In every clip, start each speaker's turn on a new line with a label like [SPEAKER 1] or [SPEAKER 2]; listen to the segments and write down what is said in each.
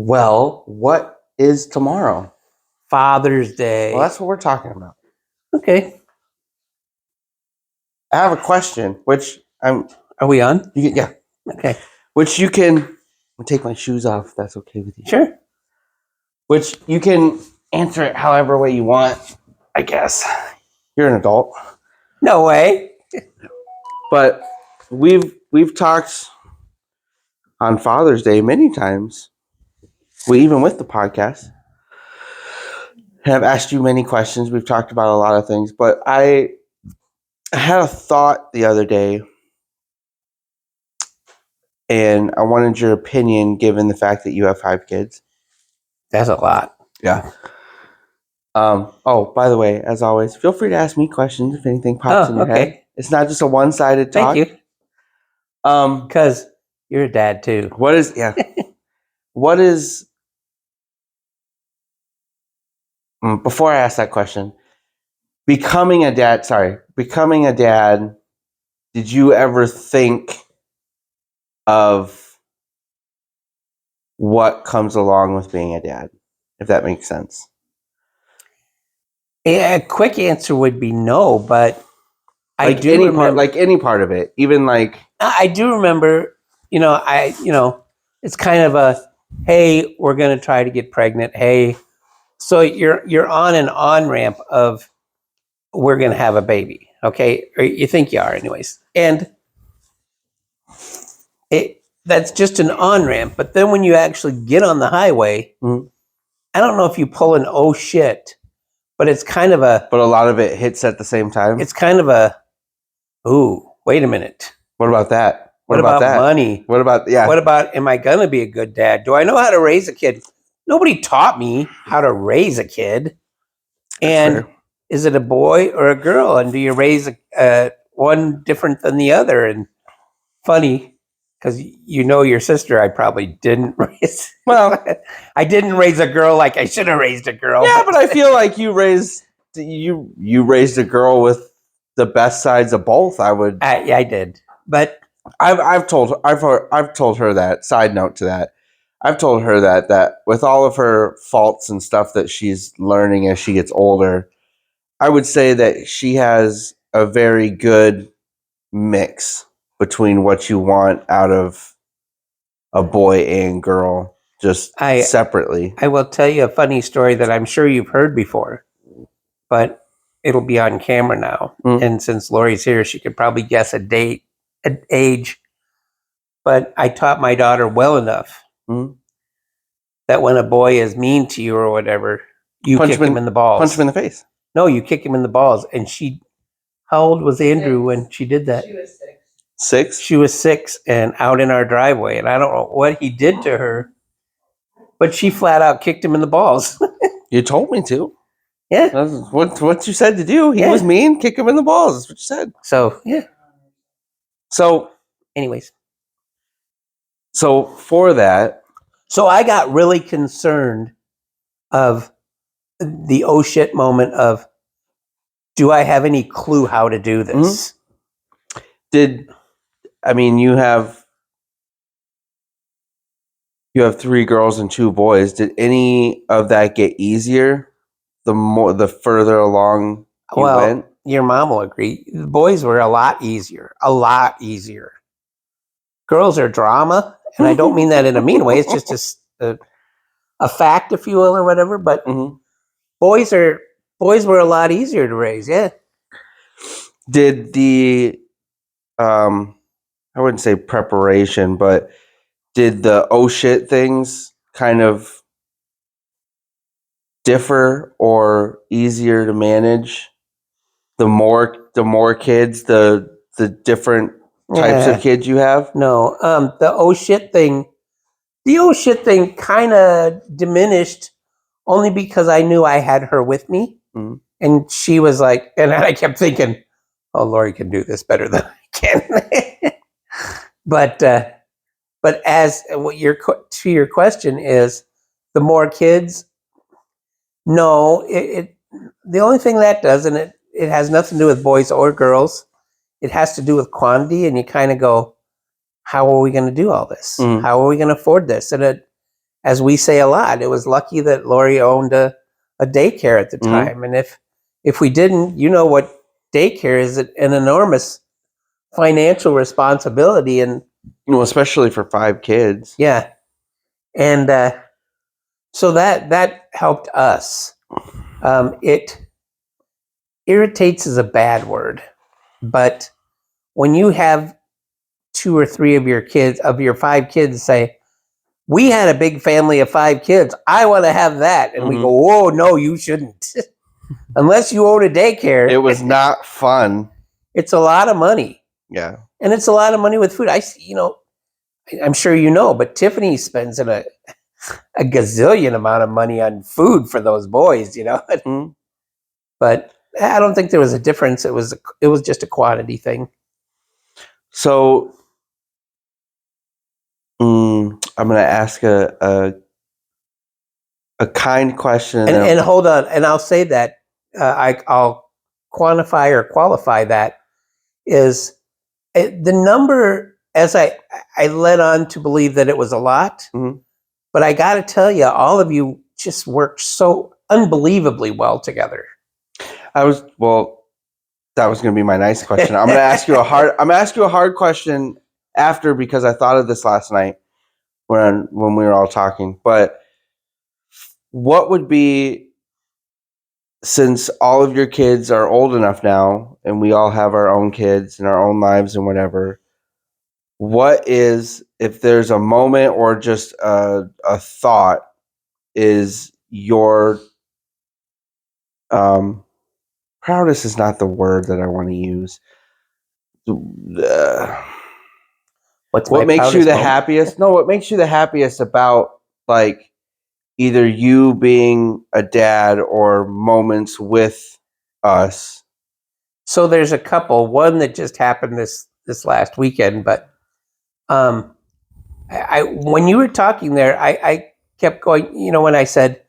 [SPEAKER 1] Well, what is tomorrow?
[SPEAKER 2] Father's Day.
[SPEAKER 1] Well, that's what we're talking about.
[SPEAKER 2] Okay.
[SPEAKER 1] I have a question, which
[SPEAKER 2] Are we on?
[SPEAKER 1] yeah,
[SPEAKER 2] Okay.
[SPEAKER 1] which you can I'll take my shoes off if that's okay with you.
[SPEAKER 2] Sure.
[SPEAKER 1] Which you can answer it however way you want, I guess. You're an adult.
[SPEAKER 2] No way.
[SPEAKER 1] But we've talked on Father's Day many times. Even with the podcast, have asked you many questions. We've talked about a lot of things, but I had a thought the other day, and I wanted your opinion given the fact that you have 5 kids.
[SPEAKER 2] That's a lot.
[SPEAKER 1] Yeah. Oh, by the way, as always, feel free to ask me questions if anything pops in your head. It's not just a one-sided talk.
[SPEAKER 2] Thank you. Because you're a dad too.
[SPEAKER 1] What is before I ask that question, becoming a dad, did you ever think of what comes along with being a dad, if that makes sense?
[SPEAKER 2] A quick answer would be no, but I do remember
[SPEAKER 1] any part of it, even like
[SPEAKER 2] I do remember, it's kind of a, hey, we're going to try to get pregnant. Hey, so you're on an on-ramp of we're going to have a baby. Okay. Or you think you are anyways. And that's just an on-ramp. But then when you actually get on the highway, I don't know if you pull an oh shit, but it's kind of a,
[SPEAKER 1] but a lot of it hits at the same time.
[SPEAKER 2] it's kind of a, ooh, wait a minute.
[SPEAKER 1] What about that?
[SPEAKER 2] What about that? Money?
[SPEAKER 1] What about,
[SPEAKER 2] What about, am I going to be a good dad? Do I know how to raise a kid? Nobody taught me how to raise a kid. And is it a boy or a girl? And do you raise one different than the other? And funny, because your sister, I probably didn't raise.
[SPEAKER 1] Well,
[SPEAKER 2] I didn't raise a girl like I should have raised a girl.
[SPEAKER 1] Yeah, but I feel like you raised a girl with the best sides of both.
[SPEAKER 2] Yeah, I did. But
[SPEAKER 1] I've told her that. Side note to that, I've told her that with all of her faults and stuff that she's learning as she gets older, I would say that she has a very good mix between what you want out of a boy and girl, just separately.
[SPEAKER 2] I will tell you a funny story that I'm sure you've heard before, but it'll be on camera now. And since Lori's here, she could probably guess a date, an age. But I taught my daughter well enough that when a boy is mean to you or whatever, you kick him in the balls.
[SPEAKER 1] Punch him in the face.
[SPEAKER 2] No, you kick him in the balls. And how old was Andrew when she did that?
[SPEAKER 3] She was 6.
[SPEAKER 1] 6?
[SPEAKER 2] She was 6 and out in our driveway. And I don't know what he did to her, but she flat out kicked him in the balls.
[SPEAKER 1] You told me to.
[SPEAKER 2] Yeah.
[SPEAKER 1] That's what you said to do. He was mean, kick him in the balls. That's what you said.
[SPEAKER 2] So, yeah.
[SPEAKER 1] So,
[SPEAKER 2] anyways.
[SPEAKER 1] So, for that.
[SPEAKER 2] So, I got really concerned of the oh shit moment of, do I have any clue how to do this?
[SPEAKER 1] You have 3 girls and 2 boys. Did any of that get easier the further along you went?
[SPEAKER 2] Your mom will agree. The boys were a lot easier. A lot easier. Girls are drama, and I don't mean that in a mean way. It's just a fact, if you will, or whatever. But boys were a lot easier to raise. Yeah.
[SPEAKER 1] Did the I wouldn't say preparation, but did the oh shit things kind of differ or easier to manage? The more kids, the different types of kids you have?
[SPEAKER 2] No. The oh shit thing kind of diminished only because I knew I had her with me. And she was like, and I kept thinking, oh, Lori can do this better than I can. But as to your question is, the more kids, no, the only thing that does, and it has nothing to do with boys or girls, it has to do with quantity, and you kind of go, how are we going to do all this? How are we going to afford this? And at as we say a lot, it was lucky that Lori owned a daycare at the
[SPEAKER 1] Mhm.
[SPEAKER 2] time. And if we didn't, you know what daycare is, an enormous financial responsibility. And
[SPEAKER 1] Well, especially for 5 kids.
[SPEAKER 2] yeah. And so that helped us. It irritates is a bad word, but when you have 2 or 3 of your 5 kids say, we had a big family of 5 kids, I want to have that. And we
[SPEAKER 1] Mhm.
[SPEAKER 2] go, whoa, no, you shouldn't. Unless you own a daycare.
[SPEAKER 1] It was not fun.
[SPEAKER 2] It's a lot of money.
[SPEAKER 1] Yeah.
[SPEAKER 2] And it's a lot of money with food. I'm sure you know, but Tiffany spends a gazillion amount of money on food for those boys,
[SPEAKER 1] Mhm.
[SPEAKER 2] But I don't think there was a difference. It was just a quantity thing.
[SPEAKER 1] So I'm going to ask a kind question.
[SPEAKER 2] And hold on, and I'll say that I'll quantify or qualify that is the number, as I led on to believe that it was a lot,
[SPEAKER 1] Mhm.
[SPEAKER 2] but I got to tell you, all of you just worked so unbelievably well together.
[SPEAKER 1] that was going to be my nice question. I'm going to ask you a hard question after, because I thought of this last night when we were all talking. But what would be, since all of your kids are old enough now and we all have our own kids and our own lives and whatever, what is, if there's a moment or just a thought, is your proudest is not the word that I want to use.
[SPEAKER 2] What's
[SPEAKER 1] What
[SPEAKER 2] my
[SPEAKER 1] makes you
[SPEAKER 2] proudest
[SPEAKER 1] the
[SPEAKER 2] moment?
[SPEAKER 1] happiest? No, what makes you the happiest about, like, either you being a dad or moments with us?
[SPEAKER 2] So there's a couple. One that just happened this last weekend, but I when you were talking there, I kept going. When I said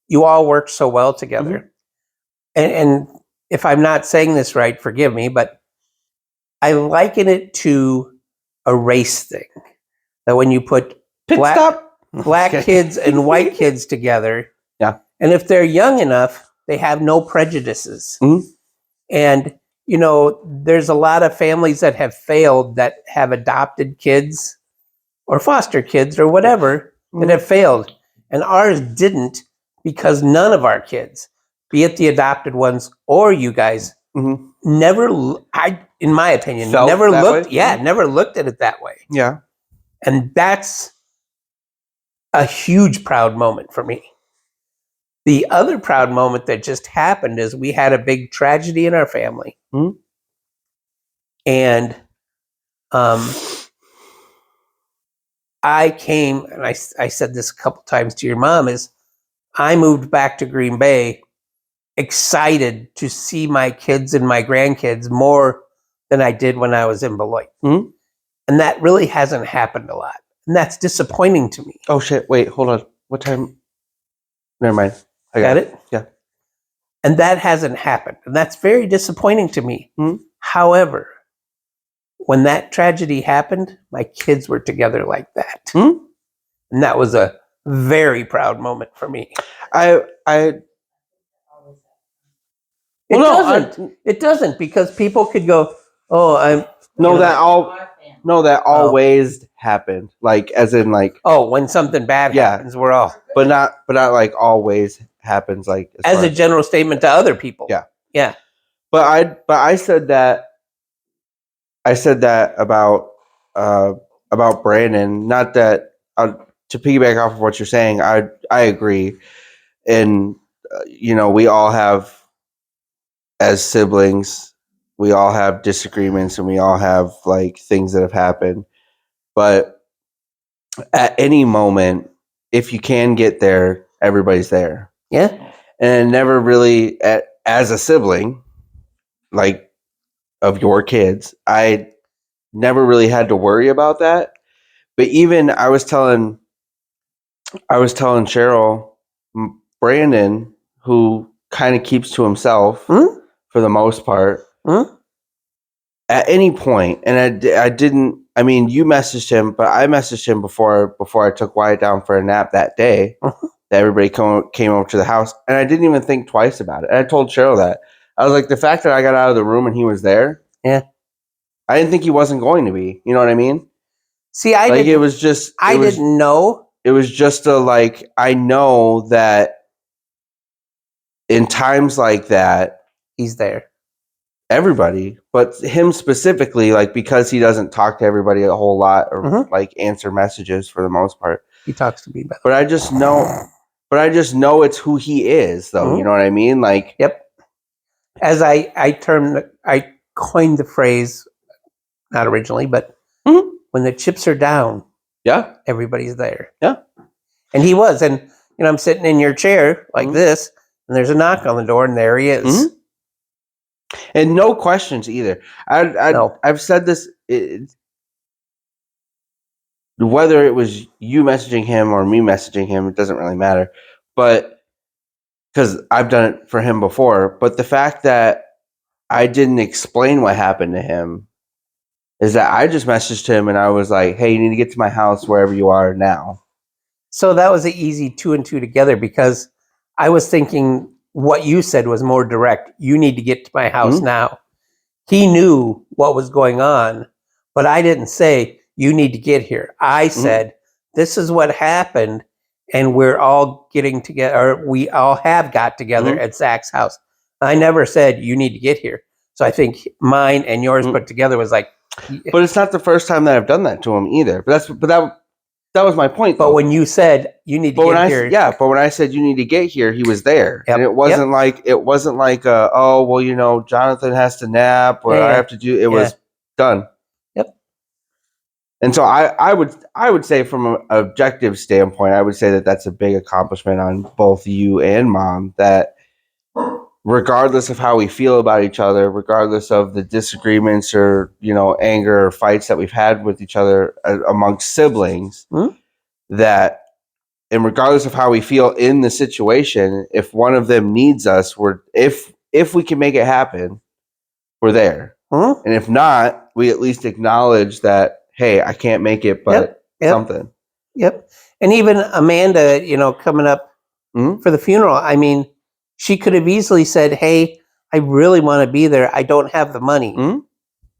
[SPEAKER 2] you all work so well together, and if I'm not saying this right, forgive me, but I liken it to a race thing. That when you put
[SPEAKER 1] Pit stop.
[SPEAKER 2] black kids and white kids together,
[SPEAKER 1] Yeah.
[SPEAKER 2] and if they're young enough, they have no prejudices.
[SPEAKER 1] Mhm.
[SPEAKER 2] And there's a lot of families that have failed that have adopted kids or foster kids or whatever that have failed. And ours didn't, because none of our kids, be it the adopted ones or you guys,
[SPEAKER 1] Mhm.
[SPEAKER 2] never, in my opinion,
[SPEAKER 1] Felt
[SPEAKER 2] never
[SPEAKER 1] that
[SPEAKER 2] looked,
[SPEAKER 1] way?
[SPEAKER 2] never looked at it that way.
[SPEAKER 1] Yeah.
[SPEAKER 2] And that's a huge proud moment for me. The other proud moment that just happened is we had a big tragedy in our family.
[SPEAKER 1] Mhm.
[SPEAKER 2] And I came, and I said this a couple times to your mom, is I moved back to Green Bay excited to see my kids and my grandkids more than I did when I was in Beloit.
[SPEAKER 1] Mhm.
[SPEAKER 2] And that really hasn't happened a lot. And that's disappointing to me.
[SPEAKER 1] Oh shit! Wait, hold on. What time? Never mind. I
[SPEAKER 2] Got it?
[SPEAKER 1] Yeah.
[SPEAKER 2] And that hasn't happened. And that's very disappointing to me.
[SPEAKER 1] Mhm.
[SPEAKER 2] However, when that tragedy happened, my kids were together like that.
[SPEAKER 1] Mhm.
[SPEAKER 2] And that was a very proud moment for me. It
[SPEAKER 1] Well, no,
[SPEAKER 2] doesn't. It doesn't, because people could go, "Oh, I'm."
[SPEAKER 1] No, that always happened. Like, as in, like,
[SPEAKER 2] Oh, when something bad
[SPEAKER 1] Yeah.
[SPEAKER 2] happens, we're all,
[SPEAKER 1] but not like always happens. Like,
[SPEAKER 2] as
[SPEAKER 1] far
[SPEAKER 2] a general statement to other people.
[SPEAKER 1] Yeah.
[SPEAKER 2] Yeah.
[SPEAKER 1] But I said that. I said that about Brandon. Not that, to piggyback off of what you're saying. I agree, and we all have, as siblings, we all have disagreements and we all have, like, things that have happened. But at any moment, if you can get there, everybody's there.
[SPEAKER 2] Yeah.
[SPEAKER 1] And never really, as a sibling, like, of your kids, I never really had to worry about that. But even I was telling Cheryl, Brandon, who kind of keeps to himself for the most part,
[SPEAKER 2] Hmm?
[SPEAKER 1] at any point, and I didn't I mean, you messaged him, but I messaged him before I took Wyatt down for a nap that day. That everybody came over to the house, and I didn't even think twice about it. And I told Cheryl that. I was like, the fact that I got out of the room and he was there,
[SPEAKER 2] Yeah.
[SPEAKER 1] I didn't think he wasn't going to be. You know what I mean?
[SPEAKER 2] See, I
[SPEAKER 1] Like,
[SPEAKER 2] didn't,
[SPEAKER 1] it was just,
[SPEAKER 2] I didn't know.
[SPEAKER 1] it was just a, like, I know that in times like that,
[SPEAKER 2] He's there.
[SPEAKER 1] everybody, but him specifically, like, because he doesn't talk to everybody a whole lot or like answer messages for the most part.
[SPEAKER 2] He talks to me,
[SPEAKER 1] But I just know it's who he is, though. You know what I mean? Like,
[SPEAKER 2] yep. As I coined the phrase, not originally, but when the chips are down,
[SPEAKER 1] yeah,
[SPEAKER 2] everybody's there.
[SPEAKER 1] Yeah.
[SPEAKER 2] And he was, and I'm sitting in your chair like this, and there's a knock on the door, and there he is.
[SPEAKER 1] And no questions either. I've said this. Whether it was you messaging him or me messaging him, it doesn't really matter. But because I've done it for him before. But the fact that I didn't explain what happened to him is that I just messaged him and I was like, hey, you need to get to my house wherever you are now.
[SPEAKER 2] So that was an easy 2 and 2 together, because I was thinking what you said was more direct. You need to get to my house now. He knew what was going on, but I didn't say, you need to get here. I said, this is what happened, and we're all getting together, or we all have got together at Zach's house. I never said, you need to get here. So I think mine and yours put together was like...
[SPEAKER 1] But it's not the first time that I've done that to him either. But that was my point, though.
[SPEAKER 2] But when you said you need to get here,
[SPEAKER 1] but when I said you need to get here, he was there, and it wasn't like oh, well, Jonathan has to nap, or I have to do. It was done.
[SPEAKER 2] Yep.
[SPEAKER 1] And so I would say, from an objective standpoint, I would say that that's a big accomplishment on both you and Mom. That regardless of how we feel about each other, regardless of the disagreements or anger or fights that we've had with each other amongst siblings, and regardless of how we feel in the situation, if one of them needs us, if we can make it happen, we're there. And if not, we at least acknowledge that, hey, I can't make it, but something.
[SPEAKER 2] Yep. And even Amanda, coming up for the funeral, I mean, she could have easily said, hey, I really want to be there. I don't have the money.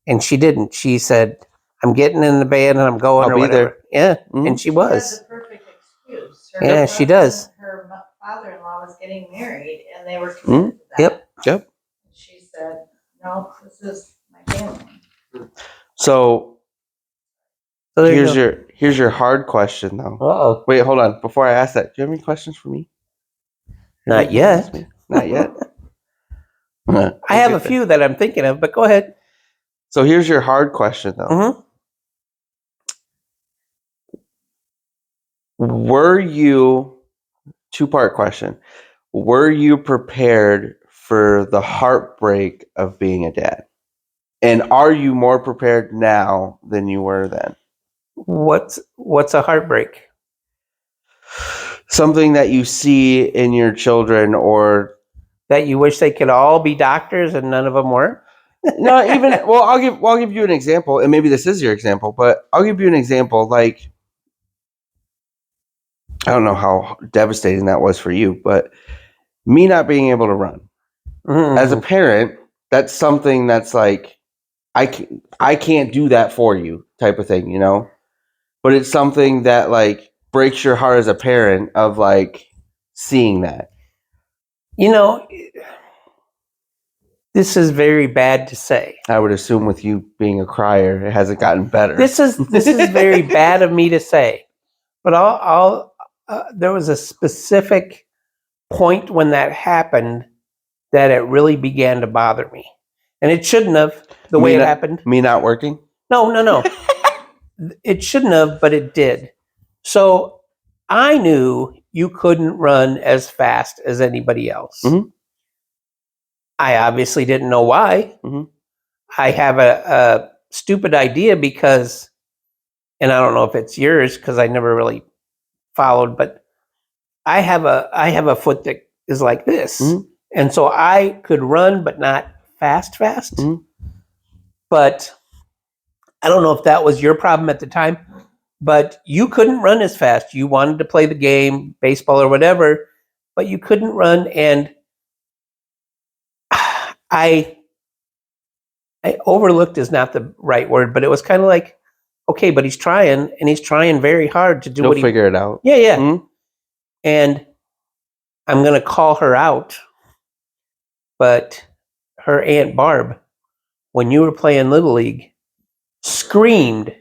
[SPEAKER 2] And she didn't. She said, I'm getting in the band and I'm going,
[SPEAKER 1] I'll be there.
[SPEAKER 2] Yeah. And she was.
[SPEAKER 3] She has a perfect excuse.
[SPEAKER 2] Yeah, she does.
[SPEAKER 3] Her father-in-law was getting married, and they were committed to that.
[SPEAKER 1] Yep.
[SPEAKER 3] She said, no, this is my family.
[SPEAKER 1] So here's your hard question, though.
[SPEAKER 2] Uh-oh.
[SPEAKER 1] Wait, hold on. Before I ask that, do you have any questions for me?
[SPEAKER 2] Not yet.
[SPEAKER 1] Not yet.
[SPEAKER 2] I have a few that I'm thinking of, but go ahead.
[SPEAKER 1] So here's your hard question, though. Were you, two-part question, were you prepared for the heartbreak of being a dad? And are you more prepared now than you were then?
[SPEAKER 2] What's a heartbreak?
[SPEAKER 1] Something that you see in your children, or
[SPEAKER 2] that you wish they could all be doctors and none of them were?
[SPEAKER 1] No, I'll give you an example, and maybe this is your example, but I'll give you an example. Like, I don't know how devastating that was for you, but me not being able to run as a parent, that's something that's like, I can't do that for you, type of thing, But it's something that like breaks your heart as a parent of like seeing that.
[SPEAKER 2] This is very bad to say.
[SPEAKER 1] I would assume with you being a crier, it hasn't gotten better.
[SPEAKER 2] This is very bad of me to say, but there was a specific point when that happened that it really began to bother me, and it shouldn't have. The way it happened.
[SPEAKER 1] Me not working?
[SPEAKER 2] No. It shouldn't have, but it did. So I knew you couldn't run as fast as anybody else. I obviously didn't know why. I have a stupid idea because, and I don't know if it's yours because I never really followed, but I have a foot that is like this. And so I could run, but not fast. But I don't know if that was your problem at the time, but you couldn't run as fast. You wanted to play the game, baseball or whatever, but you couldn't run. And I overlooked is not the right word, but it was kind of like, okay, but he's trying, and he's trying very hard to do
[SPEAKER 1] You'll
[SPEAKER 2] what he.
[SPEAKER 1] figure it out.
[SPEAKER 2] Yeah, yeah.
[SPEAKER 1] Mhm.
[SPEAKER 2] And I'm going to call her out, but her Aunt Barb, when you were playing Little League, screamed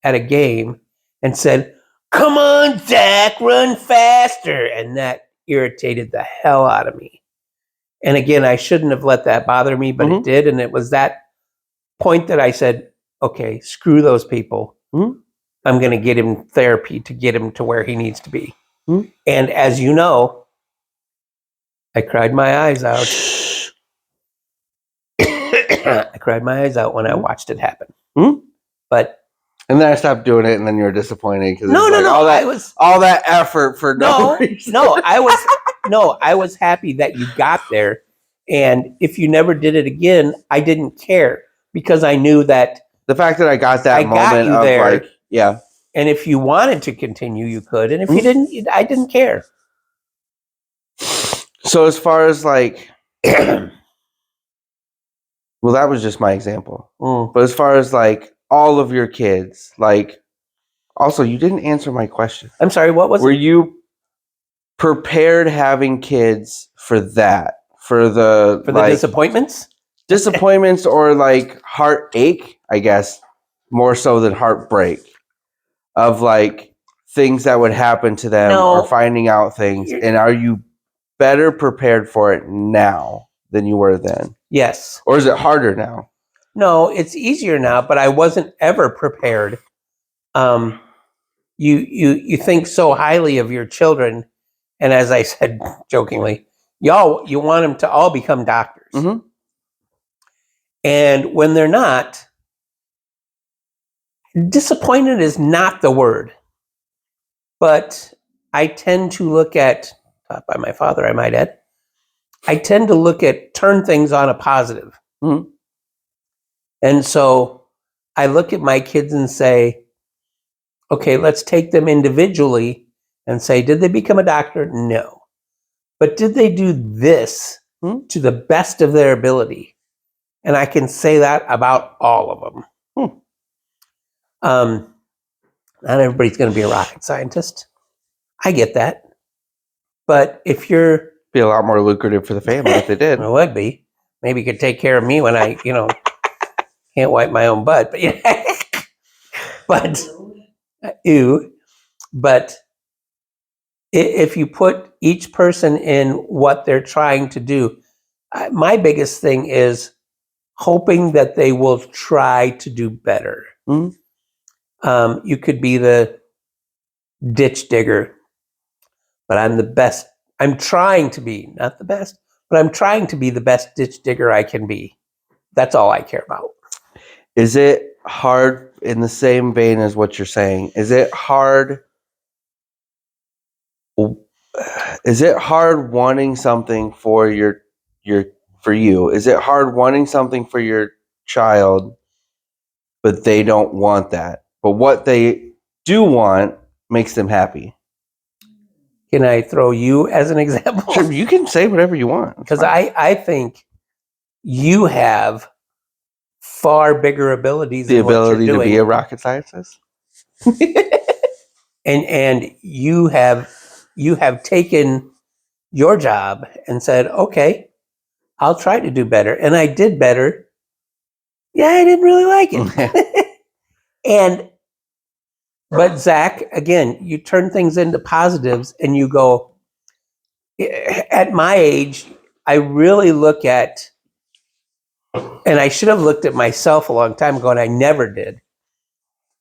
[SPEAKER 2] at a game and said, "Come on, Zach, run faster." And that irritated the hell out of me. And again, I shouldn't have let that bother me, but
[SPEAKER 1] Mhm.
[SPEAKER 2] it did. And it was that point that I said, okay, screw those people.
[SPEAKER 1] Mhm.
[SPEAKER 2] I'm going to get him therapy to get him to where he needs to be.
[SPEAKER 1] Mhm.
[SPEAKER 2] And as you know, I cried my eyes out. I cried my eyes out when I watched it happen.
[SPEAKER 1] Mhm.
[SPEAKER 2] But
[SPEAKER 1] And then I stopped doing it, and then you were disappointed because
[SPEAKER 2] no,
[SPEAKER 1] all that effort for no reason.
[SPEAKER 2] I was happy that you got there. And if you never did it again, I didn't care because I knew that.
[SPEAKER 1] The fact that I got that
[SPEAKER 2] I got
[SPEAKER 1] moment
[SPEAKER 2] you
[SPEAKER 1] of
[SPEAKER 2] there.
[SPEAKER 1] like, yeah.
[SPEAKER 2] And if you wanted to continue, you could. And if you didn't, I didn't care.
[SPEAKER 1] So as far as like, well, that was just my example. But as far as like all of your kids, like, also you didn't answer my question.
[SPEAKER 2] I'm sorry, what was
[SPEAKER 1] Were
[SPEAKER 2] it?
[SPEAKER 1] you prepared having kids for that? For the
[SPEAKER 2] Disappointments?
[SPEAKER 1] disappointments or like heartache, I guess, more so than heartbreak of like things that would happen to them
[SPEAKER 2] No.
[SPEAKER 1] or finding out things. And are you better prepared for it now than you were then?
[SPEAKER 2] Yes.
[SPEAKER 1] Or is it harder now?
[SPEAKER 2] No, it's easier now, but I wasn't ever prepared. You think so highly of your children, and as I said jokingly, you want them to all become doctors.
[SPEAKER 1] Mhm.
[SPEAKER 2] And when they're not, disappointed is not the word. But I tend to look at, taught by my father, I might add, I tend to turn things on a positive.
[SPEAKER 1] Mhm.
[SPEAKER 2] And so I look at my kids and say, okay, let's take them individually and say, did they become a doctor? No. But did they do this to the best of their ability? And I can say that about all of them. Not everybody's going to be a rocket scientist. I get that. But if you're...
[SPEAKER 1] Be a lot more lucrative for the family if they did.
[SPEAKER 2] It would be. Maybe you could take care of me when I, can't wipe my own butt. But ew. But if you put each person in what they're trying to do, my biggest thing is hoping that they will try to do better.
[SPEAKER 1] Mhm.
[SPEAKER 2] You could be the ditch digger, but I'm the best. I'm trying to be, not the best, but I'm trying to be the best ditch digger I can be. That's all I care about.
[SPEAKER 1] Is it hard in the same vein as what you're saying? Is it hard wanting something for for you? Is it hard wanting something for your child, but they don't want that? But what they do want makes them happy.
[SPEAKER 2] Can I throw you as an example?
[SPEAKER 1] Sure, you can say whatever you want.
[SPEAKER 2] Because I think you have far bigger abilities
[SPEAKER 1] The
[SPEAKER 2] than what you're
[SPEAKER 1] ability to
[SPEAKER 2] doing.
[SPEAKER 1] be a rocket scientist.
[SPEAKER 2] and you have taken your job and said, okay, I'll try to do better. And I did better. Yeah, I didn't really like it. But Zach, again, you turn things into positives and you go, at my age, I really look at, and I should have looked at myself a long time ago, and I never did.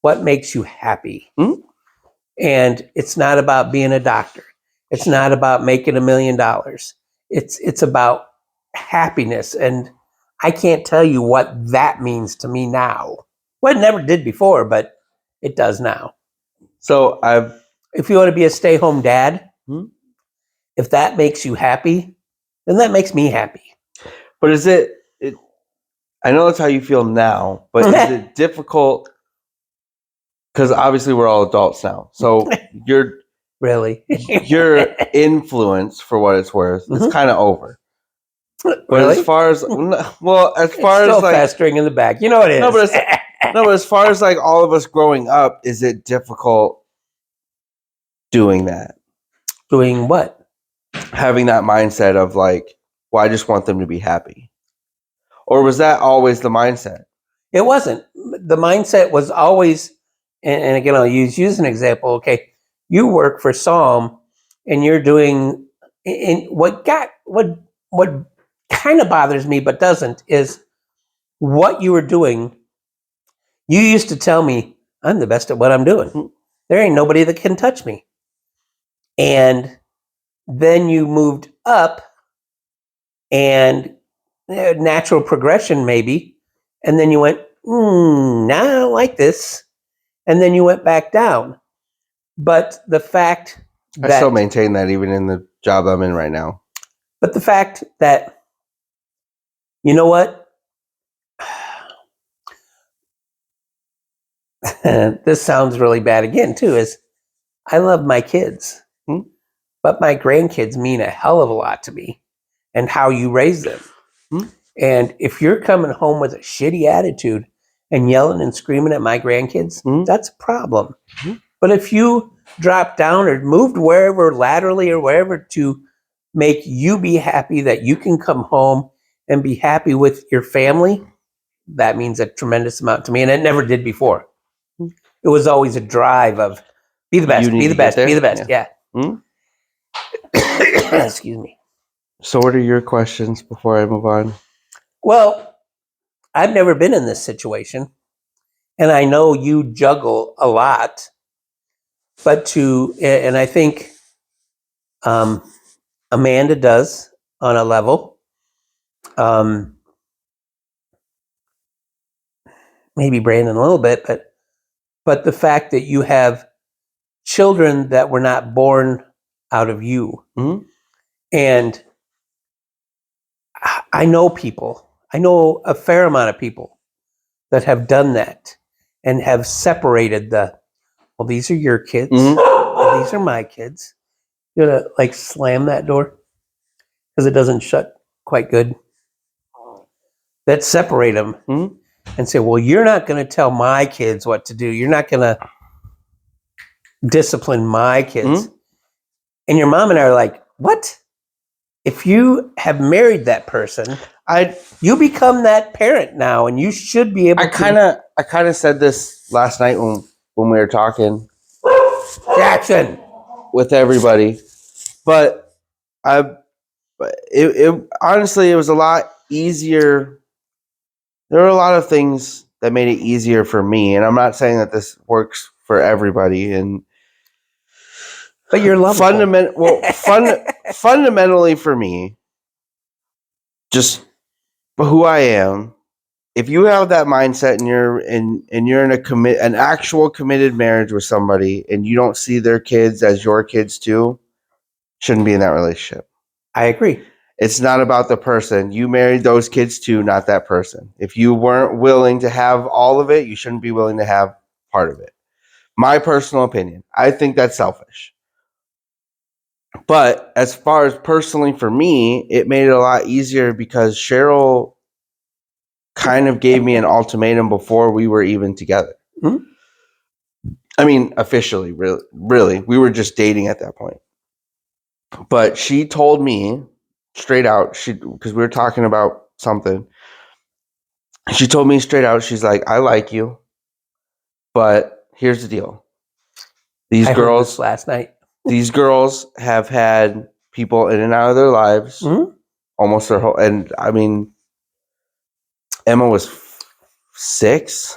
[SPEAKER 2] What makes you happy?
[SPEAKER 1] Mm-hmm.
[SPEAKER 2] And it's not about being a doctor. It's not about making $1 million. It's about happiness. And I can't tell you what that means to me now. Well, it never did before, but it does now.
[SPEAKER 1] So
[SPEAKER 2] if you want to be a stay-home dad, if that makes you happy, then that makes me happy.
[SPEAKER 1] But is it I know that's how you feel now, but is it difficult because obviously we're all adults now. So your
[SPEAKER 2] Really?
[SPEAKER 1] influence, for what it's worth, is
[SPEAKER 2] Mhm.
[SPEAKER 1] kind of over. But
[SPEAKER 2] Really?
[SPEAKER 1] as far as well, as
[SPEAKER 2] It's
[SPEAKER 1] far
[SPEAKER 2] still
[SPEAKER 1] as like
[SPEAKER 2] festering in the back. You know it is.
[SPEAKER 1] No, but no, but as far as like all of us growing up, is it difficult doing that?
[SPEAKER 2] Doing what?
[SPEAKER 1] Having that mindset of like, well, I just want them to be happy. Or was that always the mindset?
[SPEAKER 2] It wasn't. The mindset was always, and again, I'll use an example. Okay, you work for Psalm, and you're doing. And what kind of bothers me, but doesn't, is what you were doing. You used to tell me I'm the best at what I'm doing.
[SPEAKER 1] Mhm.
[SPEAKER 2] There ain't nobody that can touch me. And then you moved up, and natural progression maybe, and then you went, now I don't like this, and then you went back down. But the fact
[SPEAKER 1] I
[SPEAKER 2] that
[SPEAKER 1] still maintain that even in the job I'm in right now.
[SPEAKER 2] but the fact that you know what, this sounds really bad again too, is I love my kids,
[SPEAKER 1] Hmm.
[SPEAKER 2] but my grandkids mean a hell of a lot to me, and how you raise them.
[SPEAKER 1] Hmm.
[SPEAKER 2] And if you're coming home with a shitty attitude and yelling and screaming at my grandkids,
[SPEAKER 1] Hmm.
[SPEAKER 2] that's a problem.
[SPEAKER 1] Hmm.
[SPEAKER 2] But if you dropped down or moved wherever, laterally or wherever, to make you be happy that you can come home and be happy with your family, that means a tremendous amount to me. And it never did before.
[SPEAKER 1] Hmm.
[SPEAKER 2] It was always a drive of be the best,
[SPEAKER 1] You need
[SPEAKER 2] be
[SPEAKER 1] to
[SPEAKER 2] the
[SPEAKER 1] get
[SPEAKER 2] best,
[SPEAKER 1] there?
[SPEAKER 2] be the best.
[SPEAKER 1] Yeah.
[SPEAKER 2] Yeah.
[SPEAKER 1] Hmm.
[SPEAKER 2] Excuse me.
[SPEAKER 1] So, what are your questions before I move on?
[SPEAKER 2] Well, I've never been in this situation, and I know you juggle a lot, and I think Amanda does on a level. Maybe Brandon a little bit, but the fact that you have children that were not born out of you,
[SPEAKER 1] Mhm.
[SPEAKER 2] and I know people, I know a fair amount of people that have done that and have separated well, these are your kids,
[SPEAKER 1] Mhm.
[SPEAKER 2] these are my kids. You're gonna like slam that door because it doesn't shut quite good. That separate them
[SPEAKER 1] Mhm.
[SPEAKER 2] and say, well, you're not going to tell my kids what to do. You're not going to discipline my kids.
[SPEAKER 1] Mhm.
[SPEAKER 2] And your mom and I are like, what? If you have married that person, you become that parent now, and you should be able
[SPEAKER 1] I kind of said this last night when we were talking
[SPEAKER 2] Jackson.
[SPEAKER 1] with everybody, but it honestly, it was a lot easier. There were a lot of things that made it easier for me, and I'm not saying that this works for everybody. And
[SPEAKER 2] But you're lovable.
[SPEAKER 1] Fundamentally for me, just who I am. If you have that mindset and you're in an actual committed marriage with somebody, and you don't see their kids as your kids too, shouldn't be in that relationship.
[SPEAKER 2] I agree.
[SPEAKER 1] It's not about the person. You married those kids too, not that person. If you weren't willing to have all of it, you shouldn't be willing to have part of it. My personal opinion. I think that's selfish. But as far as personally for me, it made it a lot easier because Cheryl kind of gave me an ultimatum before we were even together.
[SPEAKER 2] Mhm.
[SPEAKER 1] I mean, officially, really. We were just dating at that point. But she told me straight out, because we were talking about something. She told me straight out, she's like, I like you, but here's the deal.
[SPEAKER 2] I heard this last night.
[SPEAKER 1] These girls have had people in and out of their lives
[SPEAKER 2] Mhm.
[SPEAKER 1] almost their whole, and I mean, Emma was 6,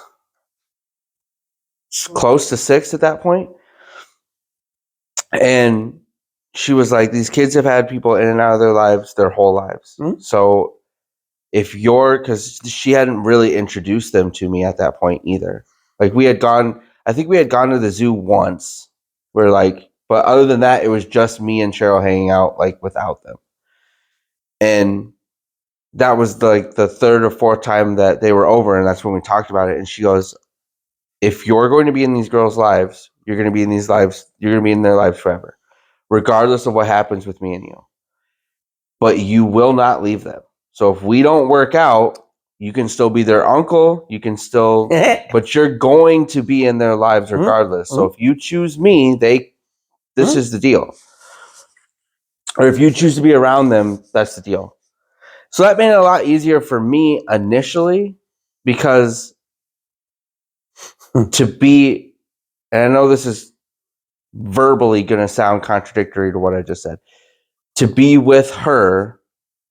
[SPEAKER 1] close to 6 at that point. And she was like, these kids have had people in and out of their lives their whole lives.
[SPEAKER 2] Mhm.
[SPEAKER 1] So because she hadn't really introduced them to me at that point either. Like I think we had gone to the zoo once. But other than that, it was just me and Cheryl hanging out like without them. And that was like the third or fourth time that they were over, and that's when we talked about it. And she goes, if you're going to be in these girls' lives, you're going to be in these lives. You're going to be in their lives forever, regardless of what happens with me and you. But you will not leave them. So if we don't work out, you can still be their uncle. You can still, but you're going to be in their lives regardless. So if you choose me, this is the deal. Or if you choose to be around them, that's the deal. So that made it a lot easier for me initially because to be, and I know this is verbally going to sound contradictory to what I just said, to be with her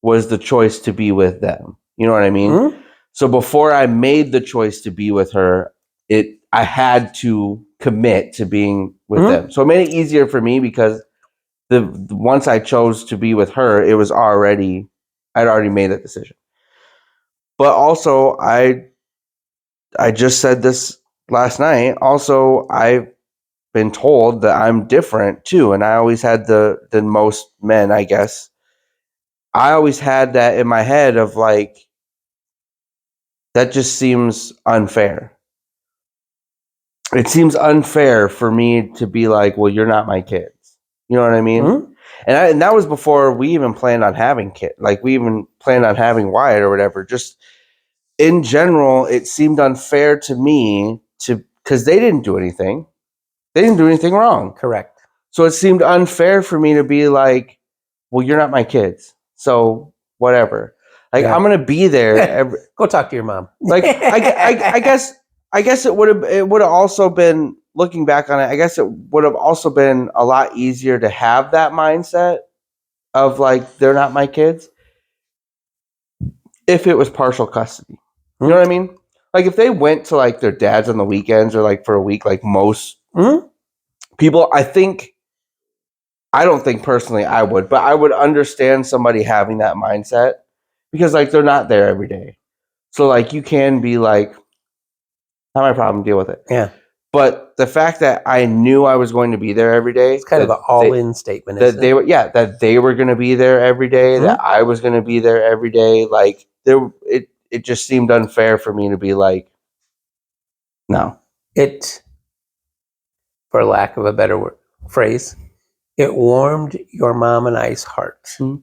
[SPEAKER 1] was the choice to be with them. You know what I mean? So before I made the choice to be with her, I had to commit to being with them. So it made it easier for me because once I chose to be with her, I'd already made that decision. But also, I just said this last night. Also, I've been told that I'm different too, and I always had than most men, I guess. I always had that in my head of like, that just seems unfair. It seems unfair for me to be like, well, you're not my kids. You know what I mean? And that was before we even planned on having kids. Like we even planned on having Wyatt or whatever. Just in general, it seemed unfair to me because they didn't do anything. They didn't do anything wrong.
[SPEAKER 2] Correct.
[SPEAKER 1] So it seemed unfair for me to be like, well, you're not my kids. So whatever. Like I'm gonna be there.
[SPEAKER 2] Go talk to your mom.
[SPEAKER 1] Like I guess it would have also been, looking back on it, I guess it would have also been a lot easier to have that mindset of like, they're not my kids if it was partial custody. You know what I mean? Like if they went to like their dads on the weekends or like for a week, like most people, I don't think personally I would, but I would understand somebody having that mindset because like they're not there every day. So like you can be like, not my problem, deal with it.
[SPEAKER 2] Yeah.
[SPEAKER 1] But the fact that I knew I was going to be there every day,
[SPEAKER 2] It's kind of an all-in statement.
[SPEAKER 1] That they were, that they were going to be there every day, that I was going to be there every day. Like it just seemed unfair for me to be like, no.
[SPEAKER 2] It, for lack of a better phrase, it warmed your mom and I's hearts to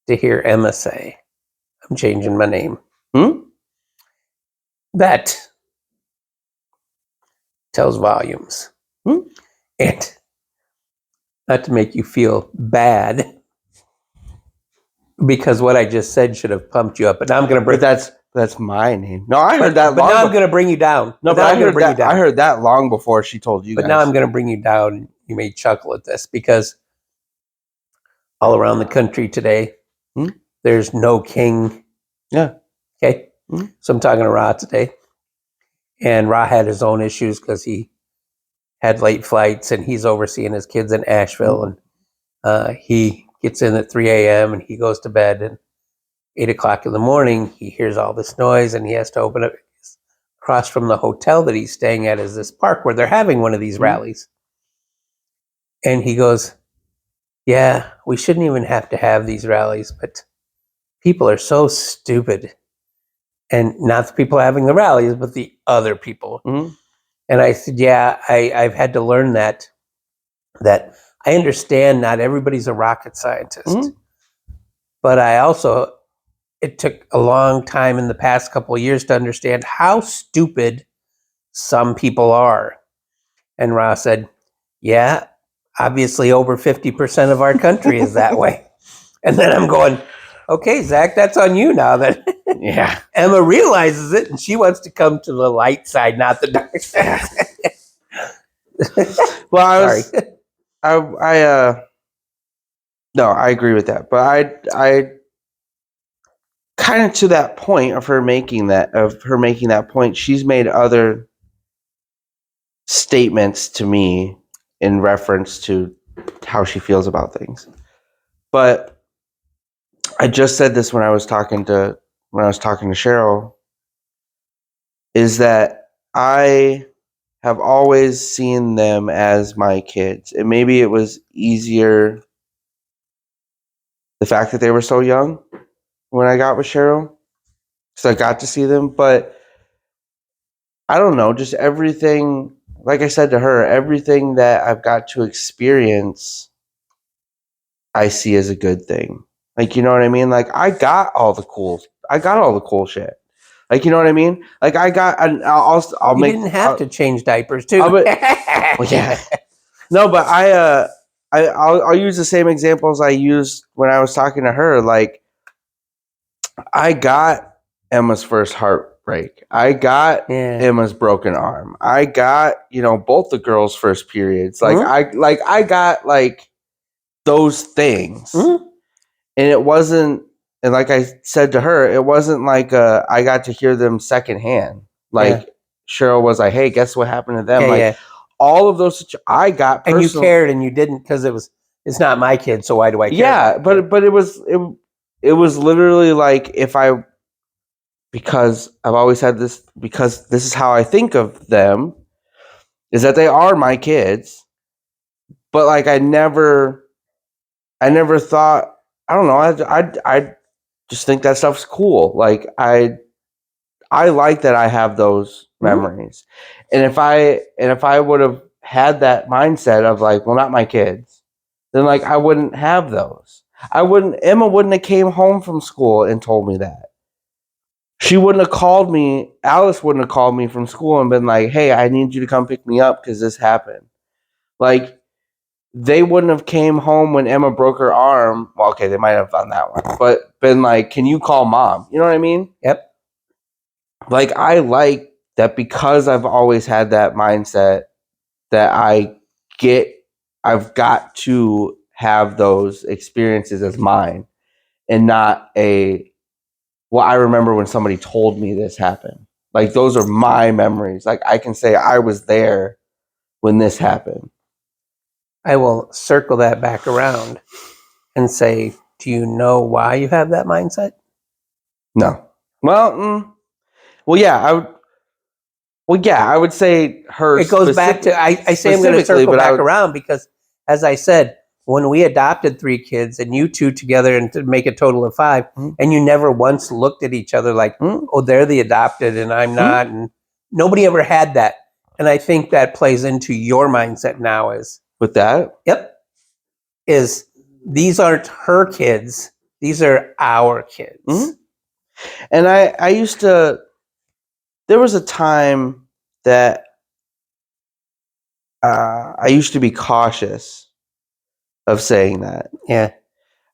[SPEAKER 2] hear Emma say, "I'm changing my name." That tells volumes. And not to make you feel bad, because what I just said should have pumped you up. But now I'm going to bring.
[SPEAKER 1] But that's my name. No, I heard that.
[SPEAKER 2] But now I'm going to bring you down.
[SPEAKER 1] No, but I heard that long before she told you.
[SPEAKER 2] But now I'm going to bring you down. You may chuckle at this because all around the country today, there's no king.
[SPEAKER 1] Yeah.
[SPEAKER 2] Okay. So I'm talking to Ra today, and Ra had his own issues because he had late flights and he's overseeing his kids in Asheville, and he gets in at 3 a.m. and he goes to bed, and 8 o'clock in the morning he hears all this noise and he has to open up. Across from the hotel that he's staying at is this park where they're having one of these rallies, and he goes, yeah, we shouldn't even have to have these rallies, but people are so stupid. And not the people having the rallies, but the other people. And I said, yeah, I've had to learn that I understand not everybody's a rocket scientist. But I also, it took a long time in the past couple of years to understand how stupid some people are. And Ross said, yeah, obviously over 50% of our country is that way. And then I'm going, okay, Zach, that's on you now. That Emma realizes it and she wants to come to the light side, not the dark side.
[SPEAKER 1] Well, no, I agree with that, but I kind of to that point of her making that point, she's made other statements to me in reference to how she feels about things. But I just said this when I was talking to Cheryl, is that I have always seen them as my kids. And maybe it was easier, the fact that they were so young when I got with Cheryl, because I got to see them. But I don't know, just everything. Like I said to her, everything that I've got to experience, I see as a good thing. Like, you know what I mean? Like, I got all the cool shit. Like, you know what I mean? Like, I got, and I'll
[SPEAKER 2] You
[SPEAKER 1] make.
[SPEAKER 2] didn't have to change diapers too.
[SPEAKER 1] Well, yeah. No, but I'll use the same examples I used when I was talking to her. Like, I got Emma's first heartbreak. I got
[SPEAKER 2] Yeah.
[SPEAKER 1] Emma's broken arm. I got, both the girls' first periods. Like,
[SPEAKER 2] Mhm.
[SPEAKER 1] I got like those things.
[SPEAKER 2] Mhm.
[SPEAKER 1] And it wasn't, and like I said to her, it wasn't like I got to hear them secondhand. Like, Cheryl was like, "Hey, guess what happened to them?"
[SPEAKER 2] Yeah,
[SPEAKER 1] Like,
[SPEAKER 2] yeah.
[SPEAKER 1] all of those I got
[SPEAKER 2] And you
[SPEAKER 1] personal.
[SPEAKER 2] cared and you didn't because it's not my kid, so why do I care?
[SPEAKER 1] Yeah,
[SPEAKER 2] about it?
[SPEAKER 1] but it was literally like, because I've always had this, because this is how I think of them, is that they are my kids. But like, I never thought, I don't know, I just think that stuff's cool. Like, I like that I have those memories. And if I would have had that mindset of like, well, not my kids, then like I wouldn't have those. Emma wouldn't have came home from school and told me that. She wouldn't have called me, Alice wouldn't have called me from school and been like, "Hey, I need you to come pick me up because this happened." Like, they wouldn't have came home when Emma broke her arm. Well, okay, they might have done that one, but been like, "Can you call mom?" You know what I mean?
[SPEAKER 2] Yep.
[SPEAKER 1] Like, I like that because I've always had that mindset that I've got to have those experiences as mine and not well, I remember when somebody told me this happened. Like, those are my memories. Like, I can say I was there when this happened.
[SPEAKER 2] I will circle that back around and say, do you know why you have that mindset?
[SPEAKER 1] No. Well, yeah, I would say her.
[SPEAKER 2] It goes back to I say I'm going to circle back around because, as I said, when we adopted 3 kids and you 2 together and to make a total of 5, and you never once looked at each other like, oh, they're the adopted and I'm not, and nobody ever had that. And I think that plays into your mindset now is
[SPEAKER 1] with that.
[SPEAKER 2] Yep. Is these aren't her kids, these are our kids.
[SPEAKER 1] And I used to, there was a time that I used to be cautious of saying that.
[SPEAKER 2] Yeah.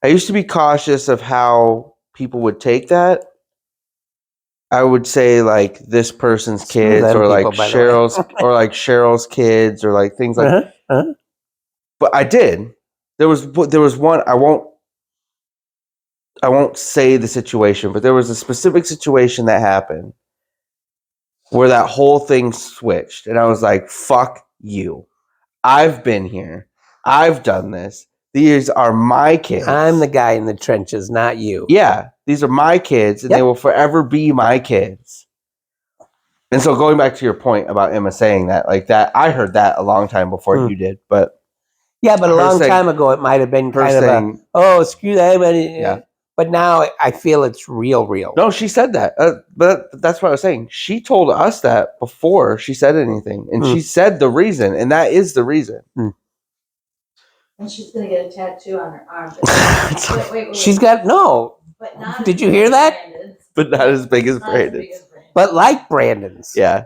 [SPEAKER 1] I used to be cautious of how people would take that. I would say like this person's kids or
[SPEAKER 2] people,
[SPEAKER 1] like Cheryl's or like Cheryl's kids or like things like But I did. There was one, I won't say the situation, but there was a specific situation that happened where that whole thing switched and I was like, fuck you. I've been here. I've done this. These are my kids.
[SPEAKER 2] I'm the guy in the trenches, not you.
[SPEAKER 1] Yeah, these are my kids, and they will forever be my kids. And so, going back to your point about Emma saying that, like that, I heard that a long time before you did. But
[SPEAKER 2] yeah, but a long time ago, it might have been kind of a, oh, screw that.
[SPEAKER 1] Yeah.
[SPEAKER 2] But now I feel it's real.
[SPEAKER 1] No, she said that. But that's what I was saying. She told us that before she said anything, and she said the reason, and that is the reason.
[SPEAKER 3] And she's gonna get a tattoo on her arm. Wait.
[SPEAKER 2] She's got no.
[SPEAKER 3] But not.
[SPEAKER 2] Did you hear that?
[SPEAKER 1] But not as big as Brandon's.
[SPEAKER 2] But like Brandon's.
[SPEAKER 1] Yeah.